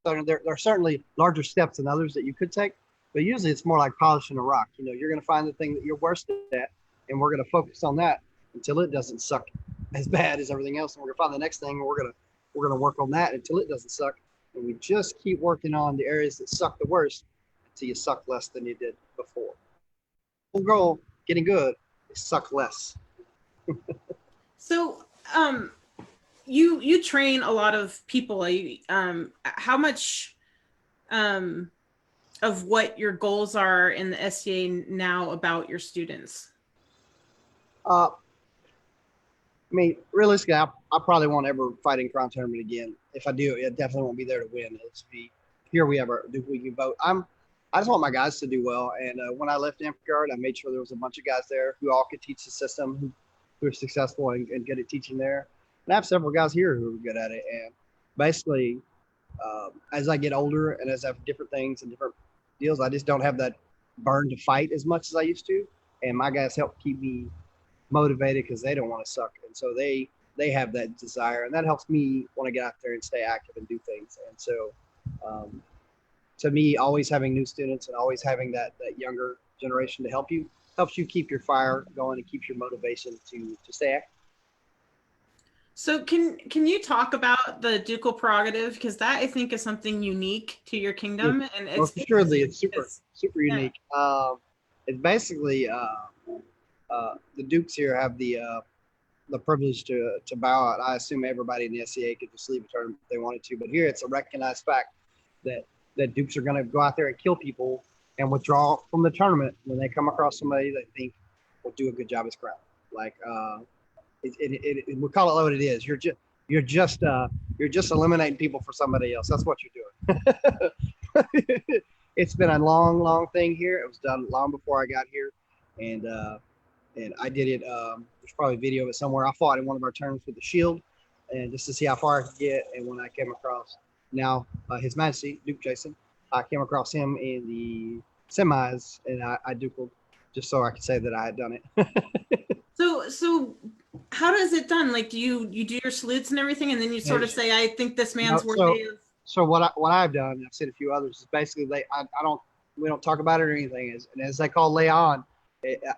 there are certainly larger steps than others that you could take, but usually it's more like polishing a rock. You're going to find the thing that you're worst at, and we're going to focus on that until it doesn't suck as bad as everything else, and we're going to find the next thing, and we're going to work on that until it doesn't suck, and we just keep working on the areas that suck the worst until you suck less than you did before. The goal, getting good, is suck less. So, you train a lot of people. How much of what your goals are in the SCA now about your students? Realistically, I probably won't ever fight in Crown Tournament again. If I do, it definitely won't be there to win. It'll be here we can vote. I just want my guys to do well. And when I left Amphiguard, I made sure there was a bunch of guys there who all could teach the system, who are successful and good at teaching there. And I have several guys here who are good at it. And basically, as I get older and as I have different things and different deals, I just don't have that burn to fight as much as I used to. And my guys help keep me motivated because they don't want to suck. And so they have that desire. And that helps me want to get out there and stay active and do things. And so to me, always having new students and always having that younger generation to helps you keep your fire going and keeps your motivation to stay active. So can you talk about the ducal prerogative, because that I think is something unique to your kingdom, and Well, it's surely it's because- super yeah. unique. It's basically the Dukes here have the privilege to bow out. I assume everybody in the SCA could just leave a tournament if they wanted to, but here it's a recognized fact that Dukes are going to go out there and kill people and withdraw from the tournament when they come across somebody they think will do a good job as crown. Like we call it what it is. You're just eliminating people for somebody else. That's what you're doing. It's been a long thing here. It was done long before I got here, and I did it. There's probably a video of it somewhere. I fought in one of our tournaments with the shield, and just to see how far I could get. And when I came across now His Majesty Duke Jason, I came across him in the semis, and I dukeled just so I could say that I had done it. So how does it done? Like, do you do your salutes and everything, and then you sort of say, I think this man's worthy of. So what I've done, and I've seen a few others, is basically we don't talk about it or anything. And as they call lay on,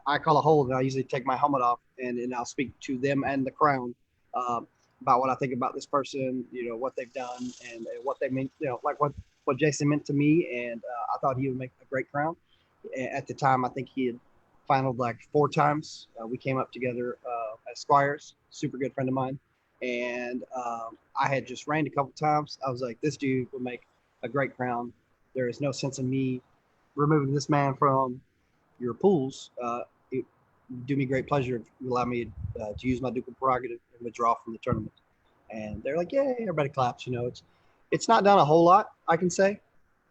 I call a hold, and I usually take my helmet off, and I'll speak to them and the crown about what I think about this person, what they've done and what they mean, like what Jason meant to me, and I thought he would make a great crown. At the time, I think he had finaled like 4 times. We came up together as squires, super good friend of mine. And I had just reigned a couple times. I was like, this dude will make a great crown. There is no sense in me removing this man from your pools. It would do me great pleasure if you allow me to use my ducal prerogative and withdraw from the tournament. And they're like, yay, everybody claps. It's not done a whole lot, I can say.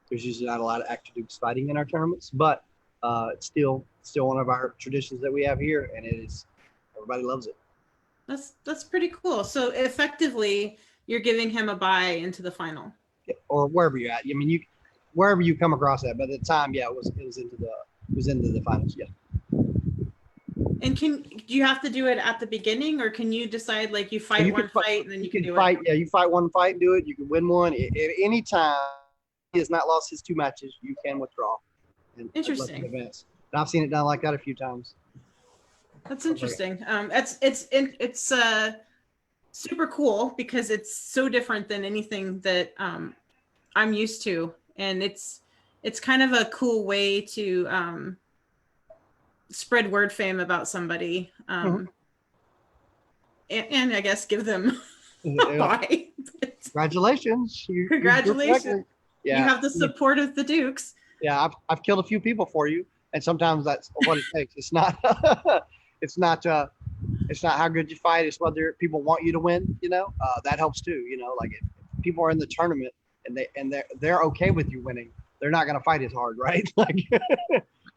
There's usually not a lot of active dukes fighting in our tournaments, but it's still one of our traditions that we have here, and everybody loves it. That's pretty cool. So effectively, you're giving him a bye into the final, or wherever you're at. I mean, wherever you come across that. But at the time, yeah, it was into the finals. Yeah. And do you have to do it at the beginning, or can you decide like you fight one fight and then you can do fight, it? Yeah, you fight one fight and do it. You can win one at any time. He has not lost his 2 matches. You can withdraw. And interesting. Advance. And I've seen it done like that a few times. That's interesting. It's super cool because it's so different than anything that I'm used to, and it's kind of a cool way to spread word fame about somebody, and I guess give them a bye. Congratulations! Congratulations! Yeah, you have the support of the Dukes. Yeah, I've killed a few people for you, and sometimes that's what it takes. It's not it's not how good you fight. It's whether people want you to win. That helps too. Like if people are in the tournament and they're okay with you winning, they're not going to fight as hard, right? Like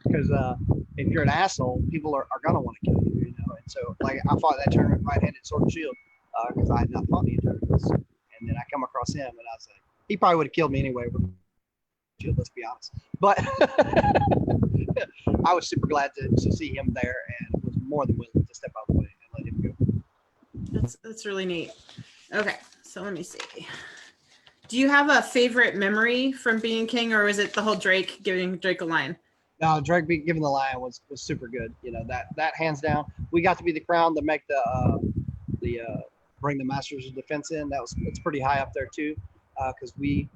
because if you're an asshole, people are going to want to kill you. And so like I fought that tournament right-handed sword and shield because I had not fought any tournaments, and then I come across him and I was like, he probably would have killed me anyway. Let's be honest, but I was super glad to see him there and was more than willing to step out of the way and let him go. That's really neat. Okay, so let me see. Do you have a favorite memory from being king, or is it the whole giving Drake a line? No, Drake giving the lion was super good. That hands down. We got to be the crown to make the bring the Masters of Defense in. It's pretty high up there too, because we.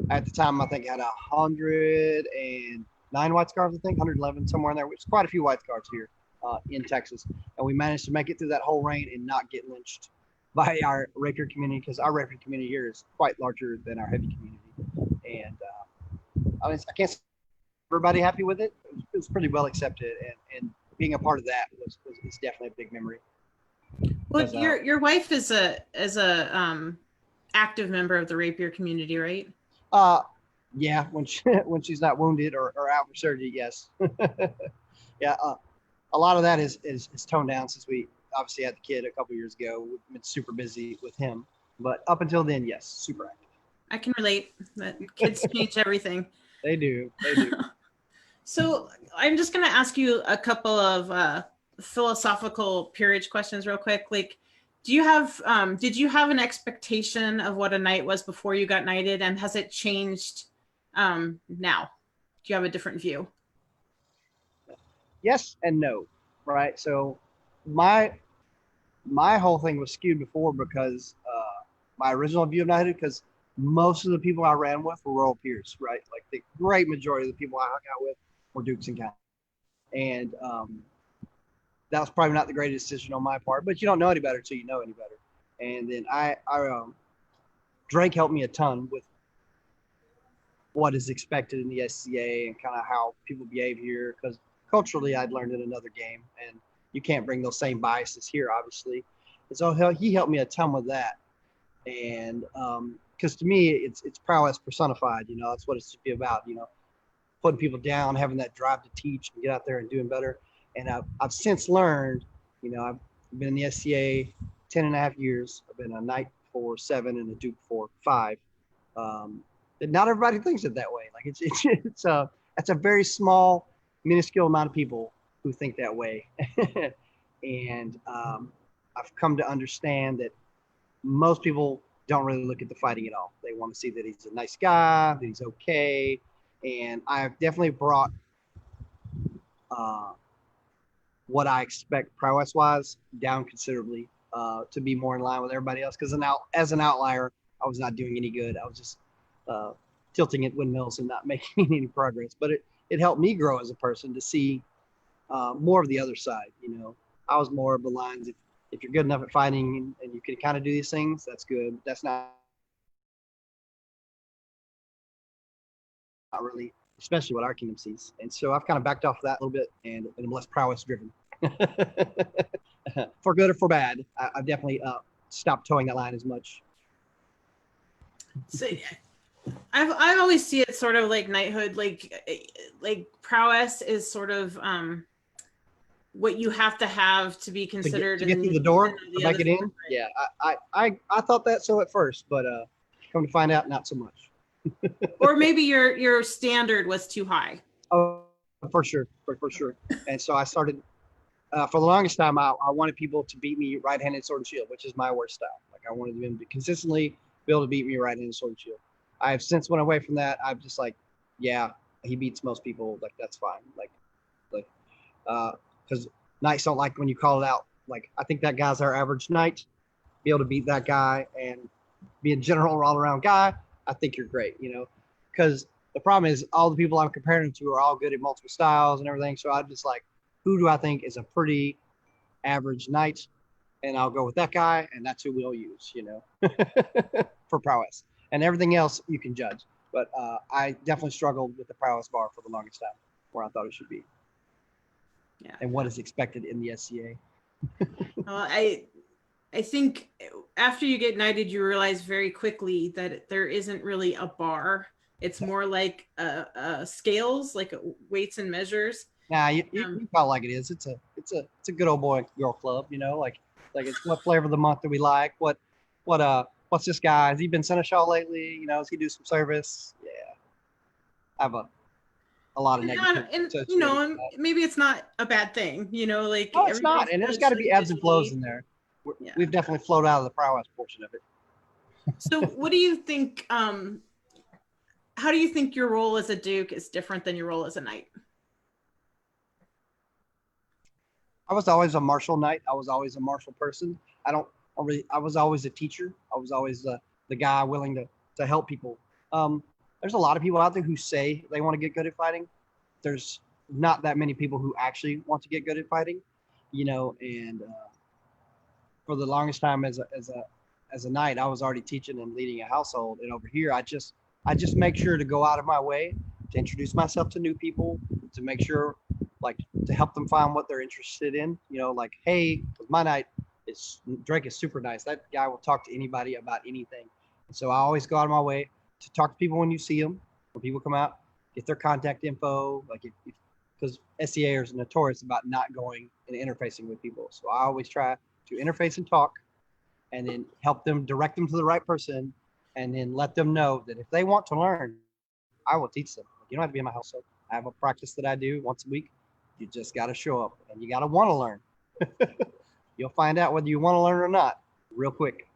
At the time, I think had 109 white scarves, I think 111, somewhere in there, which is quite a few white scarves here in Texas. And we managed to make it through that whole reign and not get lynched by our rapier community, because our rapier community here is quite larger than our heavy community. And I can't say everybody happy with it. It was pretty well accepted, and being a part of that was definitely a big memory. Well, your wife is a active member of the rapier community, right? Yeah, when she's not wounded or out for surgery, yes. Yeah, a lot of that is toned down since we obviously had the kid a couple years ago. We've been super busy with him, but up until then, yes, super active. I can relate. That kids change everything. They do. So I'm just going to ask you a couple of philosophical peerage questions real quick. Like, did you have an expectation of what a knight was before you got knighted, and has it changed now? Do you have a different view? yes and no, right? So my my whole thing was skewed before because my original view of knighthood, because most of the people I ran with were royal peers, right? Like the great majority of the people I hung out with were dukes and counts, and that was probably not the greatest decision on my part. But you don't know any better until you know any better. And then Drake helped me a ton with what is expected in the SCA and kind of how people behave here, because culturally I'd learned in another game, and you can't bring those same biases here, obviously. And so he helped me a ton with that. And because to me, it's prowess personified. That's what it should be about. Putting people down, having that drive to teach and get out there and doing better. And I've since learned. I've been in the SCA 10 and a half years. I've been a knight for 7 and a duke for 5. That not everybody thinks it that way. Like it's a very small, minuscule amount of people who think that way. And I've come to understand that most people don't really look at the fighting at all. They want to see that he's a nice guy, that he's okay. And I've definitely brought what I expect prowess-wise down considerably to be more in line with everybody else. Because as an outlier, I was not doing any good. I was just tilting at windmills and not making any progress. But it helped me grow as a person to see more of the other side. I was more of the lines, if you're good enough at fighting and you can kind of do these things, that's good. That's not really, especially what our kingdom sees. And so I've kind of backed off that a little bit, and I'm less prowess driven. For good or for bad, I've definitely stopped towing that line as much. So I always see it sort of like knighthood, like prowess is sort of what you have to have to be considered to get through the door, to make it in. Yeah, I thought that so at first, but come to find out, not so much. Or maybe your standard was too high. Oh, for sure, for sure. And so I started. For the longest time, I wanted people to beat me right-handed sword and shield, which is my worst style. Like I wanted them to consistently be able to beat me right-handed sword and shield. I have since went away from that. I'm just like, yeah, he beats most people. Like that's fine. Because knights don't like when you call it out. Like I think that guy's our average knight. Be able to beat that guy and be a general all-around guy, I think you're great. Because the problem is all the people I'm comparing to are all good at multiple styles and everything. So I'm just like, who do I think is a pretty average knight? And I'll go with that guy, and that's who we'll use, for prowess. And everything else you can judge. But I definitely struggled with the prowess bar for the longest time, where I thought it should be. Yeah. And what is expected in the SCA. Well, I think after you get knighted, you realize very quickly that there isn't really a bar. It's more like scales, like weights and measures. Nah, you call it like it is. It's a good old boy girl club, like it's what flavor of the month do we like? What's this guy? Has he been seneschal lately? Does he do some service? Yeah, I have a lot of negative. And maybe it's not a bad thing, like. No, it's not, and there's got to be ebbs and flows in there. We've definitely flowed out of the prowess portion of it. So, what do you think? How do you think your role as a duke is different than your role as a knight? I was always a martial knight. I was always a martial person. I was always a teacher. I was always the guy willing to help people. There's a lot of people out there who say they want to get good at fighting. There's not that many people who actually want to get good at fighting, and for the longest time as a knight, I was already teaching and leading a household. And over here, I just make sure to go out of my way to introduce myself to new people, to make sure, like, to help them find what they're interested in. Like, hey, my knight Drake is super nice. That guy will talk to anybody about anything. And so I always go out of my way to talk to people when you see them, when people come out, get their contact info, because SCA is notorious about not going and interfacing with people. So I always try to interface and talk, and then help them, direct them to the right person, and then let them know that if they want to learn, I will teach them. You don't have to be in my household. I have a practice that I do once a week. You just got to show up, and you got to want to learn. You'll find out whether you want to learn or not real quick.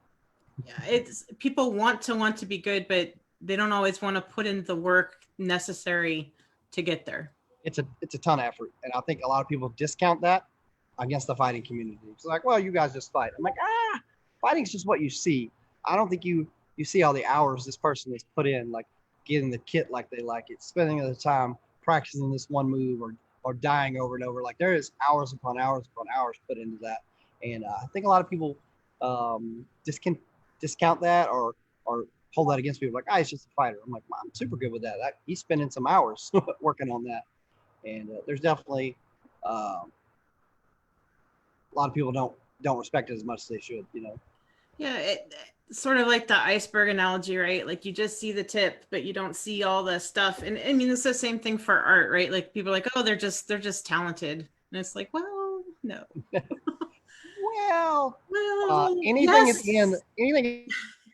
Yeah, it's people want to be good, but they don't always want to put in the work necessary to get there. it's a ton of effort, and I think a lot of people discount that against the fighting community. It's like, well, you guys just fight. I'm like, fighting's just what you see. I don't think you see all the hours this person has put in, like getting the kit like they like it, spending the time practicing this one move, or dying over and over. Like there is hours upon hours upon hours put into that, and I think a lot of people discount that or hold that against people. Like, he's just a fighter. I'm like, I'm super good with that. He's spending some hours working on that, and there's definitely a lot of people don't respect it as much as they should. Yeah, it's sort of like the iceberg analogy, right? Like you just see the tip, but you don't see all the stuff. And I mean, it's the same thing for art, right? Like people are like, oh, they're just talented, and it's like, well, no. well, anything yes. at the end, anything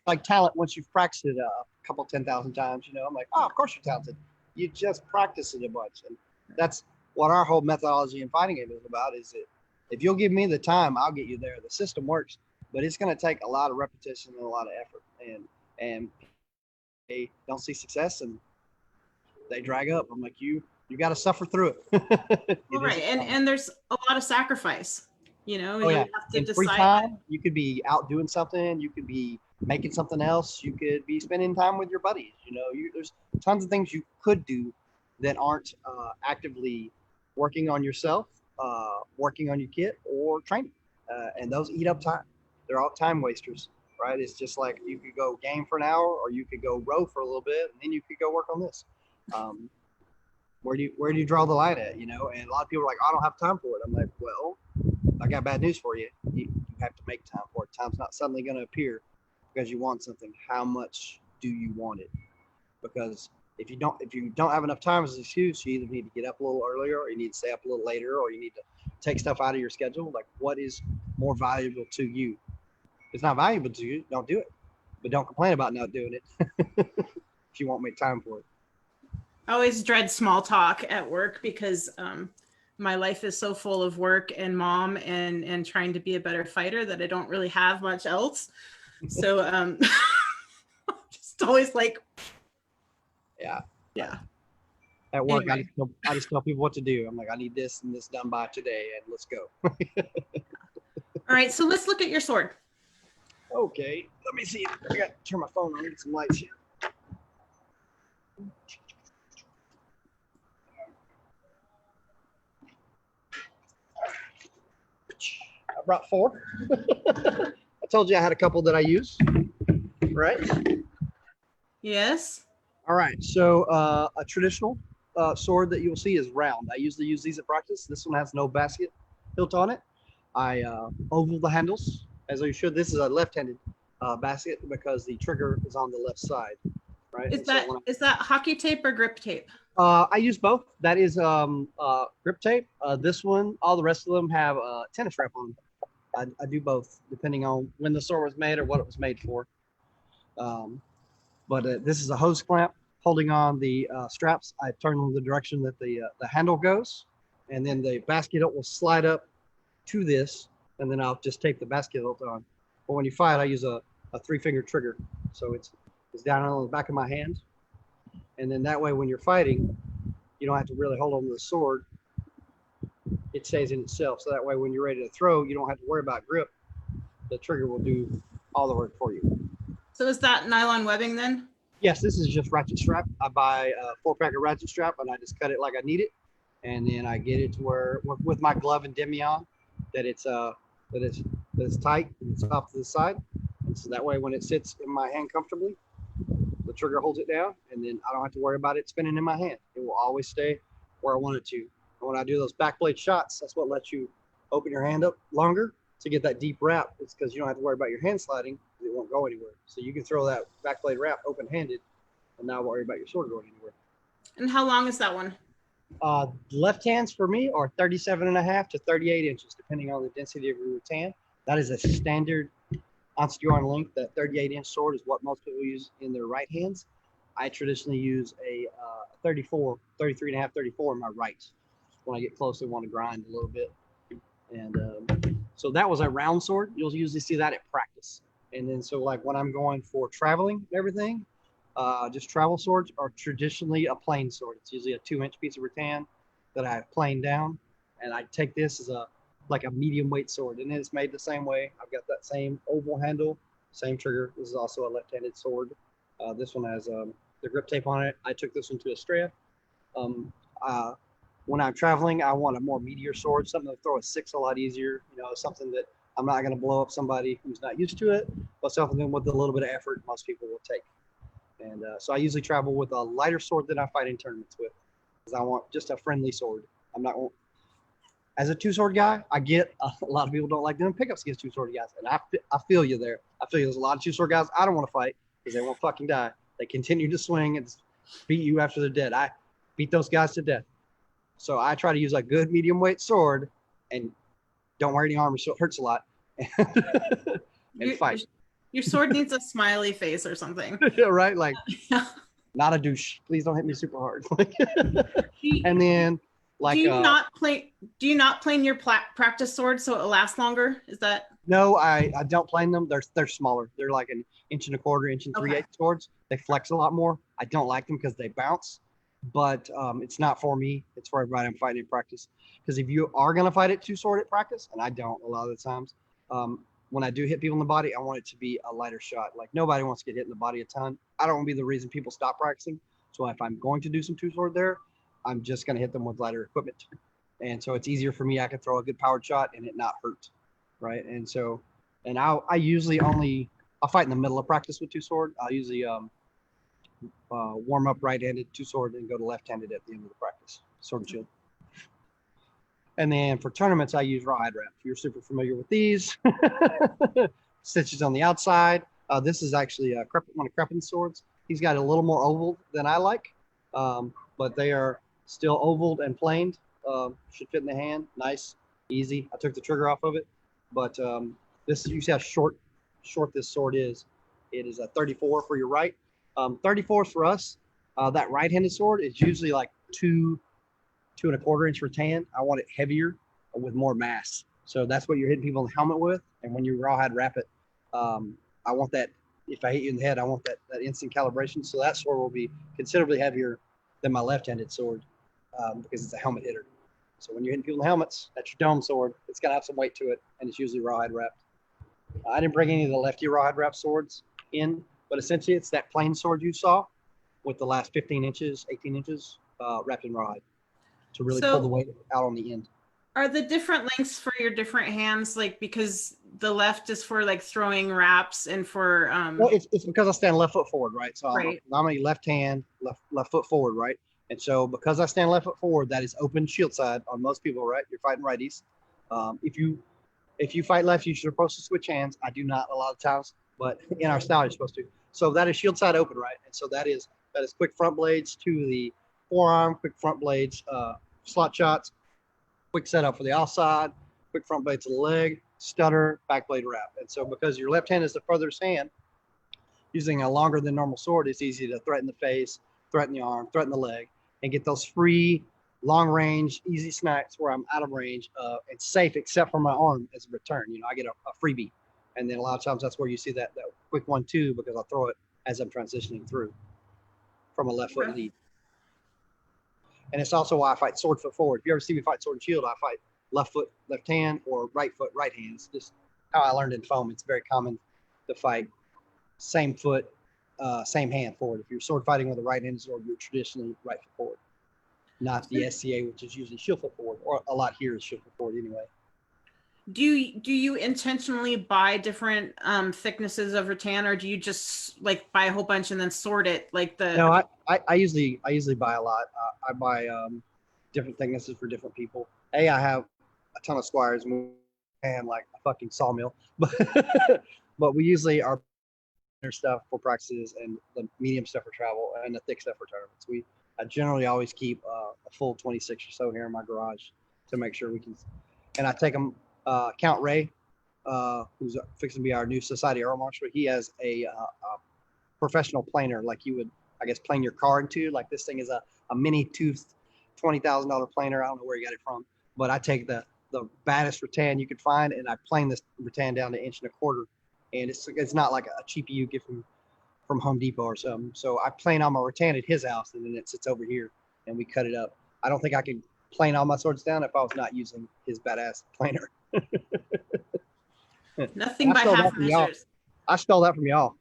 like talent once you've practiced it a couple 10,000 times, I'm like, oh, of course you're talented. You just practice it a bunch, and that's what our whole methodology in fighting game is about. Is that if you'll give me the time, I'll get you there. The system works, but it's going to take a lot of repetition and a lot of effort, and they don't see success and they drag up. I'm like, you got to suffer through it. Well, right, and there's a lot of sacrifice. You have to in decide. Free time, you could be out doing something. You could be making something else. You could be spending time with your buddies. There's tons of things you could do that aren't actively working on yourself, working on your kit, or training. And those eat up time. They're all time wasters, right? It's just like you could go game for an hour, or you could go row for a little bit, and then you could go work on this. Where do you draw the line at? And a lot of people are like, I don't have time for it. I'm like, well, I got bad news for you. You have to make time for it. Time's not suddenly going to appear because you want something. How much do you want it? Because if you don't have enough time as an excuse, you either need to get up a little earlier, or you need to stay up a little later, or you need to take stuff out of your schedule. Like, what is more valuable to you? If it's not valuable to you, don't do it. But don't complain about not doing it if you won't make time for it. I always dread small talk at work because my life is so full of work and mom and trying to be a better fighter that I don't really have much else. So just always like, yeah. At work, anyway. I just tell people what to do. I'm like, I need this and this done by today, and let's go. All right, so let's look at your sword. Okay, let me see. I got to turn my phone on, get some lights here. I brought 4. I told you I had a couple that I use, right? Yes. All right, so a traditional sword that you'll see is round. I usually use these at practice. This one has no basket hilt on it. I oval the handles, as you should. This is a left-handed basket because the trigger is on the left side, right? Is that hockey tape or grip tape? I use both. That is grip tape. This one, all the rest of them have tennis wrap on them. I do both, depending on when the sword was made or what it was made for. But this is a hose clamp holding on the straps. I turn them the direction that the handle goes, and then the basket hilt will slide up to this, and then I'll just take the basket hilt on. But when you fight, I use a 3-finger trigger, so it's down on the back of my hand, and then that way when you're fighting, you don't have to really hold on to the sword. It stays in itself, so that way when you're ready to throw, you don't have to worry about grip. The trigger will do all the work for you. So is that nylon webbing then? Yes, this is just ratchet strap. I buy a 4-pack of ratchet strap, and I just cut it like I need it, and then I get it to where with my glove and demi on, that it's tight and it's off to the side, and so that way when it sits in my hand comfortably, the trigger holds it down, and then I don't have to worry about it spinning in my hand. It will always stay where I want it to. And when I do those back blade shots, that's what lets you open your hand up longer to get that deep wrap. It's because you don't have to worry about your hand sliding. It won't go anywhere. So you can throw that back blade wrap open-handed and not worry about your sword going anywhere. And how long is that one? Left hands for me are 37.5 to 38 inches, depending on the density of your rattan. That is a standard on length. That 38-inch sword is what most people use in their right hands. I traditionally use a 33.5, 34 in my right. When I get close, I want to grind a little bit. And so that was a round sword. You'll usually see that at practice. And then so like when I'm going for traveling and everything, just travel swords are traditionally a plain sword. It's usually a 2-inch piece of rattan. that I have planed down, and I take this as a like a medium weight sword, and it's made the same way. I've got that same oval handle, same trigger. This is also a left-handed sword. This one has the grip tape on it. I took this one to Estrella. Um, when I'm traveling, I want a more meatier sword, something to throw a 6 a lot easier. Something that I'm not going to blow up somebody who's not used to it, but something with a little bit of effort most people will take. And so I usually travel with a lighter sword that I fight in tournaments with, because I want just a friendly sword. I'm not as a 2-sword guy. I get a lot of people don't like doing pickups against 2-sword guys, and I feel you there. I feel you. There's a lot of 2-sword guys I don't want to fight because they won't fucking die. They continue to swing and beat you after they're dead. I beat those guys to death. So I try to use a good medium weight sword and don't wear any armor so it hurts a lot and fight. Your sword needs a smiley face or something. Right? Like, not a douche. Please don't hit me super hard. And then, like, do you not plane your practice sword so it'll last longer? Is that? No, I don't plane them. They're smaller. They're like an 1 1/4 inch and 3/8 swords. They flex a lot more. I don't like them because they bounce, but it's not for me. It's for everybody I'm fighting in practice. Because if you are going to fight at 2-sword at practice, and I don't a lot of the times, when I do hit people in the body, I want it to be a lighter shot. Like, nobody wants to get hit in the body a ton. I don't want to be the reason people stop practicing. So if I'm going to do some 2-sword there, I'm just going to hit them with lighter equipment. And so it's easier for me. I can throw a good powered shot and it not hurt. Right. And so, and I usually I'll fight in the middle of practice with 2-sword. I'll usually warm up right-handed 2-sword and go to left-handed at the end of the practice. Sword and shield. And then for tournaments, I use rawhide wrap. You're super familiar with these. Stitches on the outside. This is actually one of Crepin's swords. He's got a little more oval than I like, but they are still ovaled and planed. Should fit in the hand. Nice, easy. I took the trigger off of it, but this, you see how short this sword is. It is a 34 for your right. 34 for us. That right-handed sword is usually like 2 1/4 inch rattan. I want it heavier with more mass. So that's what you're hitting people in the helmet with. And when you rawhide wrap it, I want that. If I hit you in the head, I want that instant calibration. So that sword will be considerably heavier than my left-handed sword because it's a helmet hitter. So when you're hitting people in the helmets, that's your dome sword. It's got to have some weight to it, and it's usually rawhide wrapped. I didn't bring any of the lefty rawhide wrap swords in, but essentially it's that plain sword you saw with the last 15 inches, 18 inches wrapped in rawhide to really pull the weight out on the end. Are the different lengths for your different hands, like, because the left is for like throwing wraps and for well, it's because I stand left foot forward, right? So right. I'm a left hand, left foot forward, right? And so because I stand left foot forward, that is open shield side on most people, right? You're fighting righties. If you fight left, you're supposed to switch hands. I do not a lot of times, but in our style, you're supposed to. So that is shield side open, right? And so that is quick front blades to the forearm, quick front blades, slot shots, quick setup for the offside, quick front blade to the leg, stutter, back blade wrap. And so because your left hand is the furthest hand, using a longer than normal sword, it's easy to threaten the face, threaten the arm, threaten the leg, and get those free, long range, easy snacks where I'm out of range. It's safe except for my arm as a return. I get a freebie. And then a lot of times that's where you see that quick 1-2 because I throw it as I'm transitioning through from a left foot lead. And it's also why I fight sword foot forward. If you ever see me fight sword and shield, I fight left foot, left hand, or right foot, right hand. It's just how I learned in foam. It's very common to fight same foot, same hand forward. If you're sword fighting with a right-handed sword, you're traditionally right foot forward, not the SCA, which is usually shield foot forward, or a lot here is shield foot forward anyway. Do you intentionally buy different thicknesses of rattan, or do you just like buy a whole bunch and then sort it like the? No, I usually buy a lot. I buy different thicknesses for different people. I have a ton of squires and like a fucking sawmill, but we usually are stuff for practices and the medium stuff for travel and the thick stuff for tournaments. I generally always keep a full 26 or so here in my garage to make sure we can. And I take them. Count Ray, who's fixing to be our new Society Aero Marshal, he has a professional planer like you would, I guess, plane your car into. Like this thing is a mini toothed $20,000 planer. I don't know where he got it from, but I take the baddest rattan you could find and I plane this rattan down to 1 1/4 inch. And it's not like a cheapie you get from Home Depot or something. So I plane on my rattan at his house and then it sits over here and we cut it up. I don't think I can plane all my swords down if I was not using his badass planer. Nothing I by stole half that from y'all. measures. I stole that from y'all.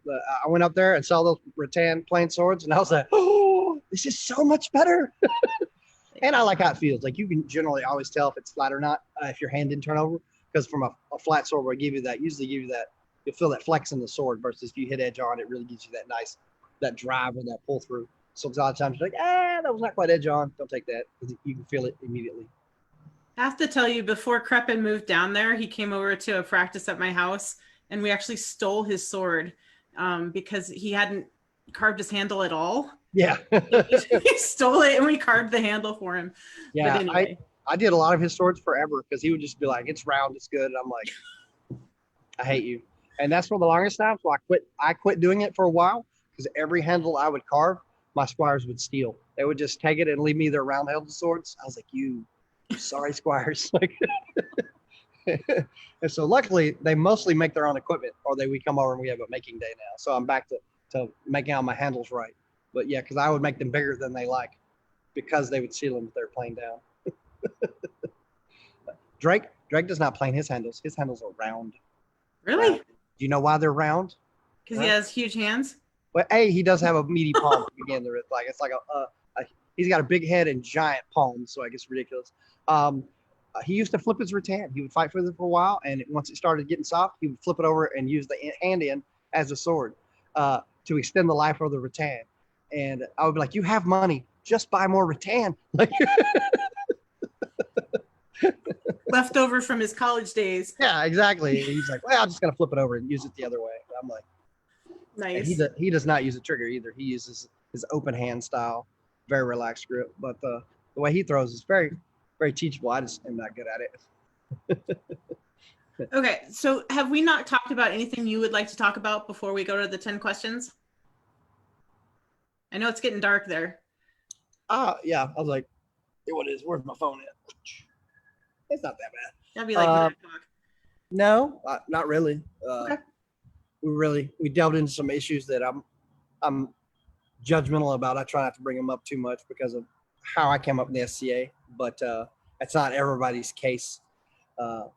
I went up there and saw those rattan plain swords, and I was like, oh, this is so much better. And I like how it feels. Like you can generally always tell if it's flat or not if your hand didn't turn over. Because from a flat sword where I usually give you that, you'll feel that flex in the sword versus if you hit edge on, it really gives you that nice, that drive and that pull through. So a lot of times you're like, that was not quite edge on. Don't take that because you can feel it immediately. I have to tell you, before Crepin moved down there, he came over to a practice at my house, and we actually stole his sword because he hadn't carved his handle at all. Yeah. We stole it and we carved the handle for him. Yeah. But anyway. I did a lot of his swords forever because he would just be like, it's round, it's good. And I'm like, I hate you. And that's for the longest time. So I quit doing it for a while because every handle I would carve, my squires would steal. They would just take it and leave me their round handled swords. I was like, sorry, squires. Like, and so luckily they mostly make their own equipment, or we come over and we have a making day now. So I'm back to making all my handles right. But yeah, because I would make them bigger than they like because they would seal them if they're playing down. Drake does not plane his handles. His handles are round. Really? Round. Do you know why they're round? Because he has huge hands. Well, he does have a meaty palm to begin with. Like it's like he's got a big head and giant palms, so I guess ridiculous. He used to flip his rattan. He would fight with it for a while, and once it started getting soft, he would flip it over and use the hand end as a sword to extend the life of the rattan. And I would be like, "You have money, just buy more rattan." Like, Left over from his college days. yeah, exactly. He's like, "Well, I'm just gonna flip it over and use it the other way." I'm like, Nice. he does not use a trigger either. He uses his open hand style, very relaxed grip. But the way he throws is very, very teachable. I just am not good at it. Okay, so have we not talked about anything you would like to talk about before we go to the 10 questions? I know it's getting dark there. Yeah. I was like, hey, what is? Where's my phone at? It's not that bad. That'd be like 9 o'clock. No, not really. Okay. We delved into some issues that I'm judgmental about. I try not to bring them up too much because of how I came up in the SCA, but that's not everybody's case. I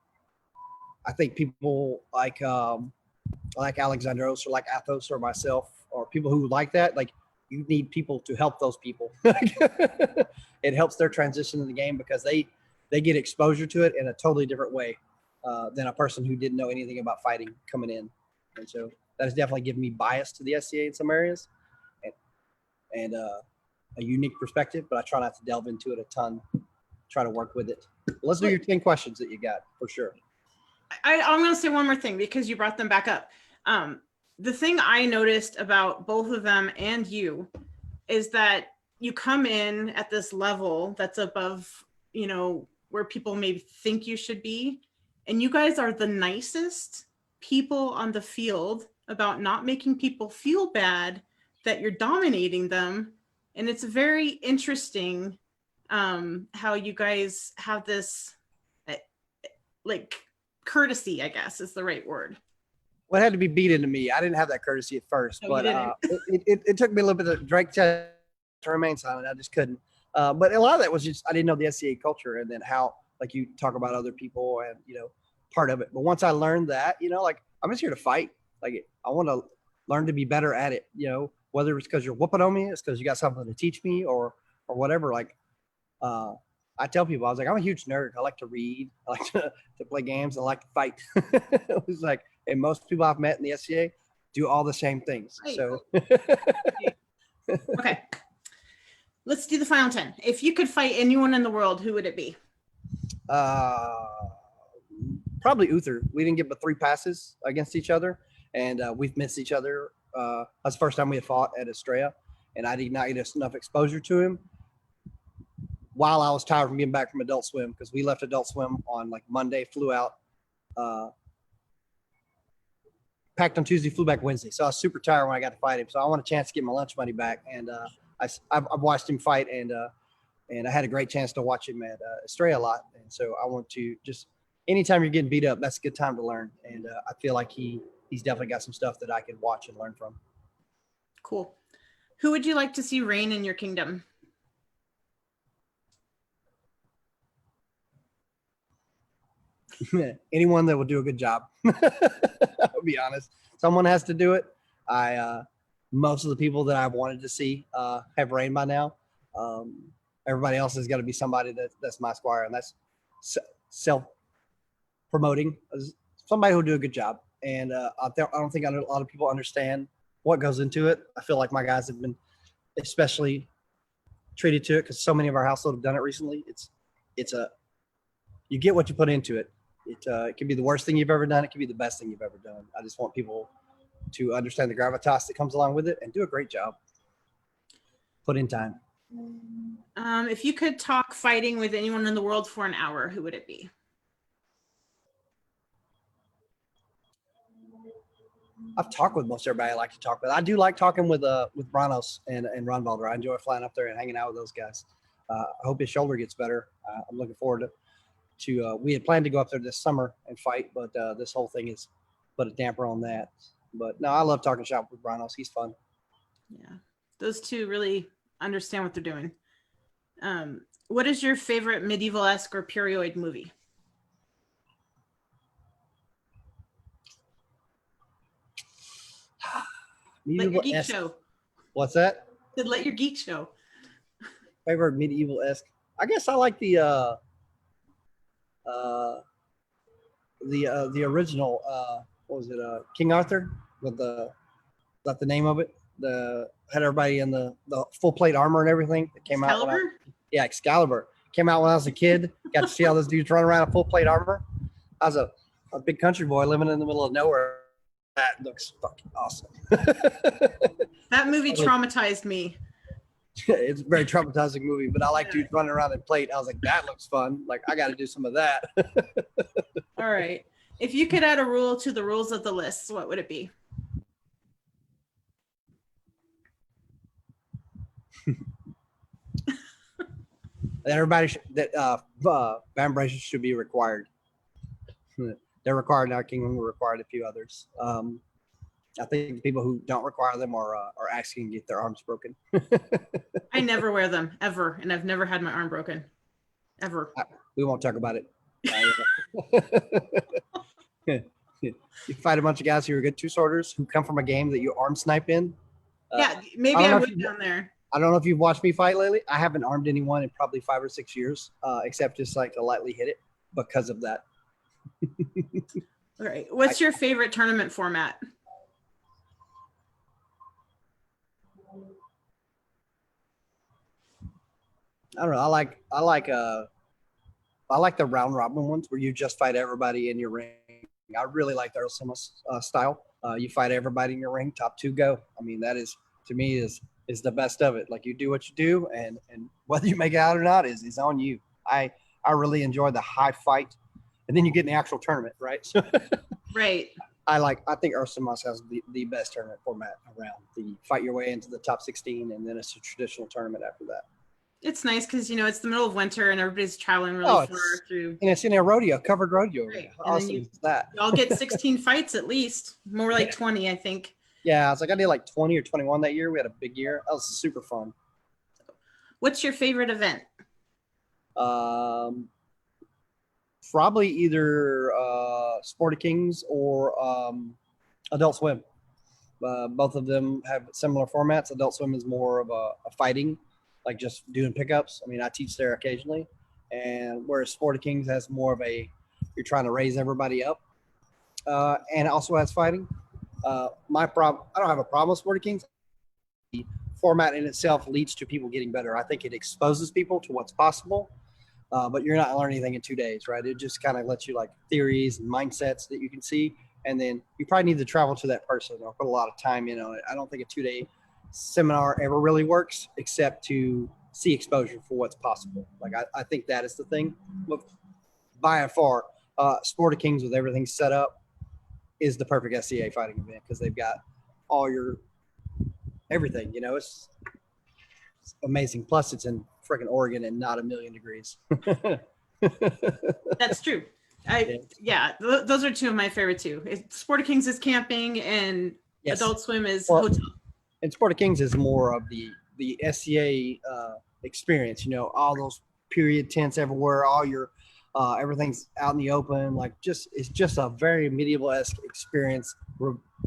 think people like Alexandros or like Athos or myself or people who like that, like you need people to help those people. It helps their transition in the game because they get exposure to it in a totally different way than a person who didn't know anything about fighting coming in. And so that has definitely given me bias to the SCA in some areas and a unique perspective, but I try not to delve into it a ton, try to work with it. Let's do your 10 questions that you got for sure. I'm going to say one more thing because you brought them back up. The thing I noticed about both of them and you is that you come in at this level that's above, where people maybe think you should be. And you guys are the nicest people on the field about not making people feel bad that you're dominating them. And it's very interesting how you guys have this like courtesy, I guess is the right word. Well, it had to be beat into me. I didn't have that courtesy at first, No, but it took me a little bit of Drake to remain silent. I just couldn't. But a lot of that was just I didn't know the SCA culture and then how like you talk about other people and part of it. But once I learned that, like I'm just here to fight. Like I want to learn to be better at it. Whether it's because you're whooping on me, it's because you got something to teach me or whatever. Like I tell people, I was like, I'm a huge nerd. I like to read. I like to play games. I like to fight. It was like, and most people I've met in the SCA do all the same things. Right. So Okay. Let's do the final 10. If you could fight anyone in the world, who would it be? probably Uther. We didn't get but 3 passes against each other, and we've missed each other. That's the first time we had fought at Estrella, and I did not get enough exposure to him while I was tired from getting back from Adult Swim, because we left Adult Swim on like Monday, flew out, packed on Tuesday, flew back Wednesday. So I was super tired when I got to fight him. So I want a chance to get my lunch money back. And I've watched him fight, and I had a great chance to watch him at Estrella a lot. And so I want to just, anytime you're getting beat up, that's a good time to learn. And I feel like he's definitely got some stuff that I can watch and learn from. Cool. Who would you like to see reign in your kingdom? Anyone that will do a good job. I'll be honest. Someone has to do it. Most of the people that I've wanted to see have reigned by now. Everybody else has got to be somebody that's my squire, and that's self-promoting. Somebody who'll do a good job. And I don't think a lot of people understand what goes into it. I feel like my guys have been especially treated to it because so many of our household have done it recently. You get what you put into it. It can be the worst thing you've ever done. It can be the best thing you've ever done. I just want people to understand the gravitas that comes along with it and do a great job. Put in time. If you could talk fighting with anyone in the world for an hour, who would it be? I've talked with most everybody I like to talk with. I do like talking with Branos and Ronvalder. I enjoy flying up there and hanging out with those guys. I hope his shoulder gets better. I'm looking forward to we had planned to go up there this summer and fight, but this whole thing has put a damper on that. But no, I love talking shop with Branos. He's fun. Yeah, those two really understand what they're doing. What is your favorite medieval-esque or period movie? Let your geek show. What's that? Let your geek show. Favorite medieval-esque. I guess I like the original. What was it? King Arthur with the name of it. Had everybody in the full plate armor and everything. It came out. Excalibur came out when I was a kid. Got to see all those dudes running around in full plate armor. I was a big country boy living in the middle of nowhere. That looks fucking awesome. That movie traumatized me. It's a very traumatizing movie, but I like dudes running around in plate. I was like, that looks fun. Like, I got to do some of that. All right. If you could add a rule to the rules of the lists, what would it be? Everybody van braces should be required. They're required in our kingdom. We're required a few others. I think people who don't require them are asking to get their arms broken. I never wear them ever, and I've never had my arm broken ever. We won't talk about it. You fight a bunch of guys who are good two sworders who come from a game that you arm snipe in. Yeah, maybe I would down there. I don't know if you've watched me fight lately. I haven't armed anyone in probably 5 or 6 years, except just like to lightly hit it because of that. All right. What's your favorite tournament format? I don't know. I like the round robin ones where you just fight everybody in your ring. I really like the Earl Simmons style. You fight everybody in your ring, top two go. I mean, that is, to me, is the best of it. Like, you do what you do, and whether you make it out or not is on you. I really enjoy the high fight, and then you get in the actual tournament, right? So, right. I think Earl Simmons has the best tournament format around. The fight your way into the top 16, and then it's a traditional tournament after that. It's nice because, it's the middle of winter and everybody's traveling really far through. And it's in a rodeo, covered rodeo. Right. How awesome is that? Y'all get 16 fights at least. More like 20, I think. Yeah, it's like I did like 20 or 21 that year. We had a big year. That was super fun. What's your favorite event? Probably either Sport of Kings or Adult Swim. Both of them have similar formats. Adult Swim is more of a fighting, like just doing pickups. I mean, I teach there occasionally. And whereas Sport of Kings has more of you're trying to raise everybody up. And it also has fighting. I don't have a problem with Sport of Kings. The format in itself leads to people getting better. I think it exposes people to what's possible, but you're not learning anything in 2 days, right? It just kind of lets you like theories and mindsets that you can see. And then you probably need to travel to that person or put a lot of time in on it. I don't think a 2-day seminar ever really works except to see exposure for what's possible. Like, I think that is the thing. But by and far, Sport of Kings with everything set up is the perfect SCA fighting event because they've got all your everything, it's amazing. Plus it's in freaking Oregon and not 1,000,000 degrees. That's true. Those are two of my favorite too. Sport of Kings is camping and yes. Adult Swim is hotel. And Sport of Kings is more of the SCA experience, all those period tents everywhere, all Everything's out in the open. Like it's just a very medieval-esque experience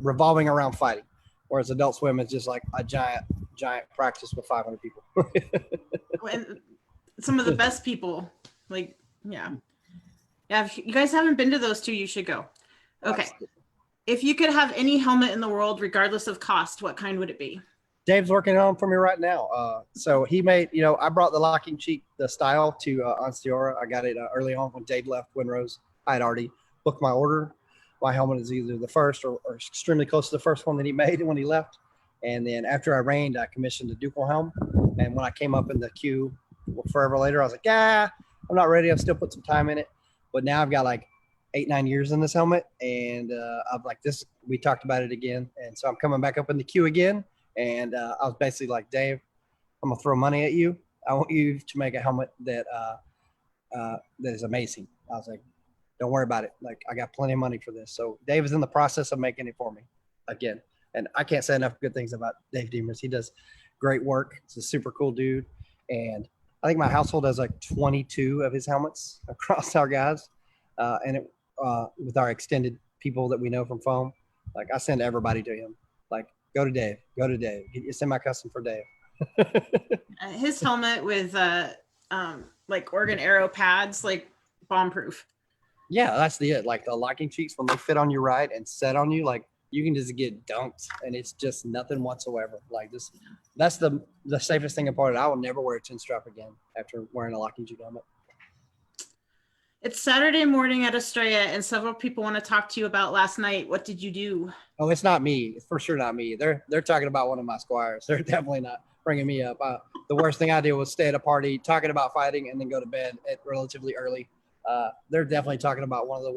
revolving around fighting. Whereas Adult Swim is just like a giant practice with 500 people. And some of the best people, like, yeah. If you guys haven't been to those two, you should go. Okay. Absolutely. If you could have any helmet in the world, regardless of cost, what kind would it be? Dave's working on for me right now. So he made, I brought the locking cheek, the style to Onsteora. I got it early on when Dave left Windrose. I had already booked my order. My helmet is either the first or extremely close to the first one that he made when he left. And then after I reigned, I commissioned the ducal helm. And when I came up in the queue forever later, I was like, I'm not ready. I've still put some time in it. But now I've got like 8-9 years in this helmet. And I'm like, we talked about it again. And so I'm coming back up in the queue again. And I was basically like, Dave, I'm gonna throw money at you. I want you to make a helmet that is amazing. I was like, don't worry about it. Like, I got plenty of money for this. So Dave is in the process of making it for me again. And I can't say enough good things about Dave Demers. He does great work. He's a super cool dude. And I think my household has like 22 of his helmets across our guys. With our extended people that we know from foam, like I send everybody to him. Like, go to Dave. You send my custom for Dave. His helmet with like organ arrow pads, like bomb proof. Yeah, that's it. Like the locking cheeks, when they fit on you right and set on you, like you can just get dunked and it's just nothing whatsoever. Like this, that's the safest thing about it. I will never wear a chin strap again after wearing a locking cheek helmet. It's Saturday morning at Estrella, and several people want to talk to you about last night. What did you do? Oh, it's not me. It's for sure not me. They're talking about one of my squires. They're definitely not bringing me up. The worst thing I did was stay at a party talking about fighting and then go to bed at relatively early. They're definitely talking about one of the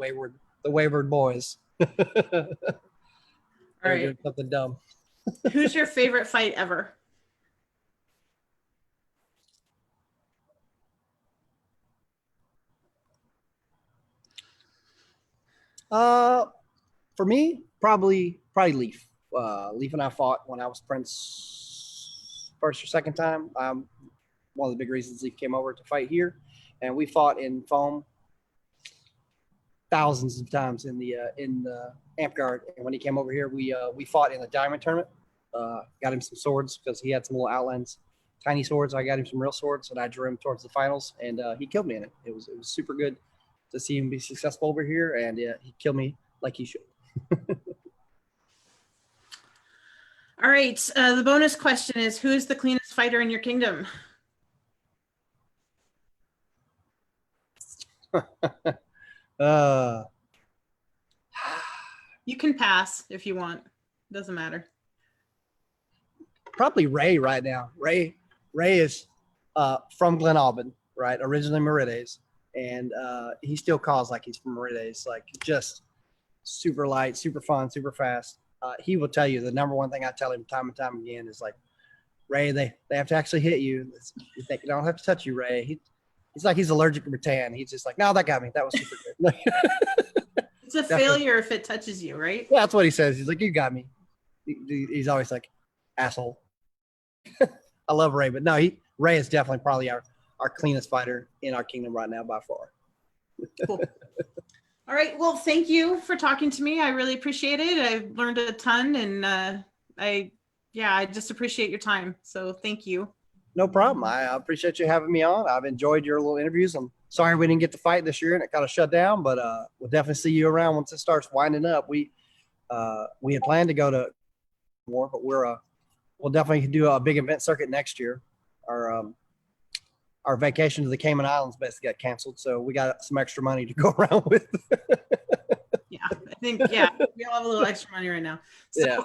wayward boys. All right. Doing something dumb. Who's your favorite fight ever? For me, probably Leaf. Leaf and I fought when I was Prince first or second time. One of the big reasons Leaf came over to fight here, and we fought in foam thousands of times in the Amp Guard. And when he came over here, we fought in the Diamond tournament. Got him some swords because he had some little outlands, tiny swords. I got him some real swords, and I drew him towards the finals, and he killed me in it. It was super good to see him be successful over here, and he killed me like he should. All right. The bonus question is, who is the cleanest fighter in your kingdom? You can pass if you want. Doesn't matter. Probably Ray right now. Ray is from Glen Albin, right? Originally Merides. And he still calls like he's from Merides, like just super light, super fun, super fast. He will tell you the number one thing I tell him time and time again is like, Ray, they have to actually hit you. They don't have to touch you, Ray. He's like he's allergic to rattan. He's just like, no, that got me. That was super good. It's a failure if it touches you, right? Yeah, that's what he says. He's like, you got me. He's always like, asshole. I love Ray, but no, Ray is definitely probably our cleanest fighter in our kingdom right now by far. Cool. All right. Well, thank you for talking to me. I really appreciate it. I've learned a ton, and I just appreciate your time. So thank you. No problem. I appreciate you having me on. I've enjoyed your little interviews. I'm sorry we didn't get to fight this year and it kind of shut down, but we'll definitely see you around once it starts winding up. We had planned to go to war, but we'll definitely do a big event circuit next year. Our vacation to the Cayman Islands basically got canceled, so we got some extra money to go around with. Yeah, I think, we all have a little extra money right now. So Yeah.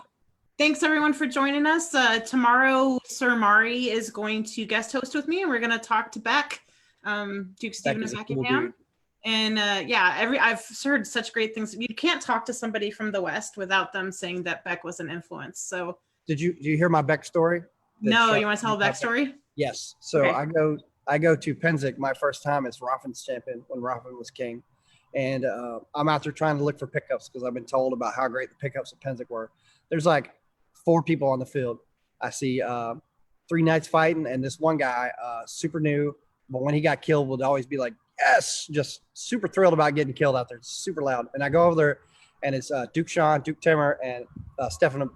Thanks everyone for joining us. Tomorrow, Sir Mari is going to guest host with me, and we're going to talk to Beck, Duke Stephen of Buckingham. And I've heard such great things. You can't talk to somebody from the West without them saying that Beck was an influence. So Did you hear my Beck story? No, you want to tell a Beck story? Yes. So okay. I go to Penzic my first time as Roffin's champion when Roffin was king. And I'm out there trying to look for pickups because I've been told about how great the pickups at Penzic were. There's like 4 people on the field. I see 3 knights fighting, and this one guy, super new, but when he got killed, would always be like yes, just super thrilled about getting killed out there. It's super loud. And I go over there, and it's Duke Sean, Duke Timmer, and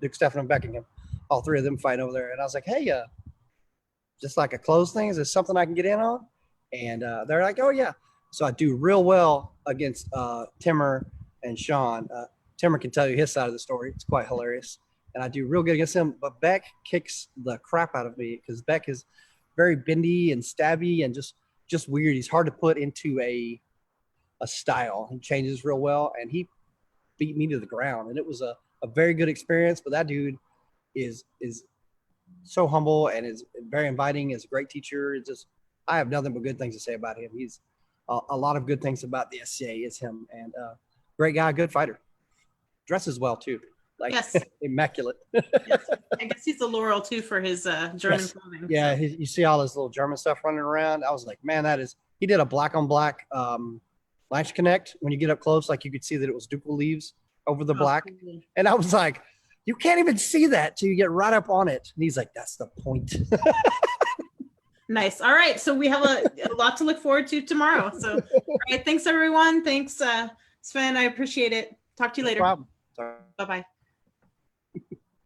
Duke Stefan Beckingham, all three of them fighting over there. And I was like, hey, just like a clothes thing, is this something I can get in on? And they're like, oh yeah. So I do real well against Timmer and Sean. Timmer can tell you his side of the story. It's quite hilarious. And I do real good against him. But Beck kicks the crap out of me because Beck is very bendy and stabby and just weird. He's hard to put into a style. He changes real well, and he beat me to the ground. And it was a very good experience. But that dude is so humble and is very inviting. Is a great teacher. It's just, I have nothing but good things to say about him. He's a lot of good things about the SCA is him, and great guy, good fighter. Dresses well too, like Yes. immaculate. Yes. I guess he's a Laurel too for his German Yes. clothing. Yeah, so. you see all this little German stuff running around. I was like, man, he did a black on black latch connect. When you get up close, like you could see that it was ducal leaves over the black. Oh, cool. And I was like, you can't even see that till you get right up on it. And he's like, that's the point. Nice. All right. So we have a lot to look forward to tomorrow. So, all right. Thanks, everyone. Thanks, Sven. I appreciate it. Talk to you No later. problem. Sorry. Bye-bye.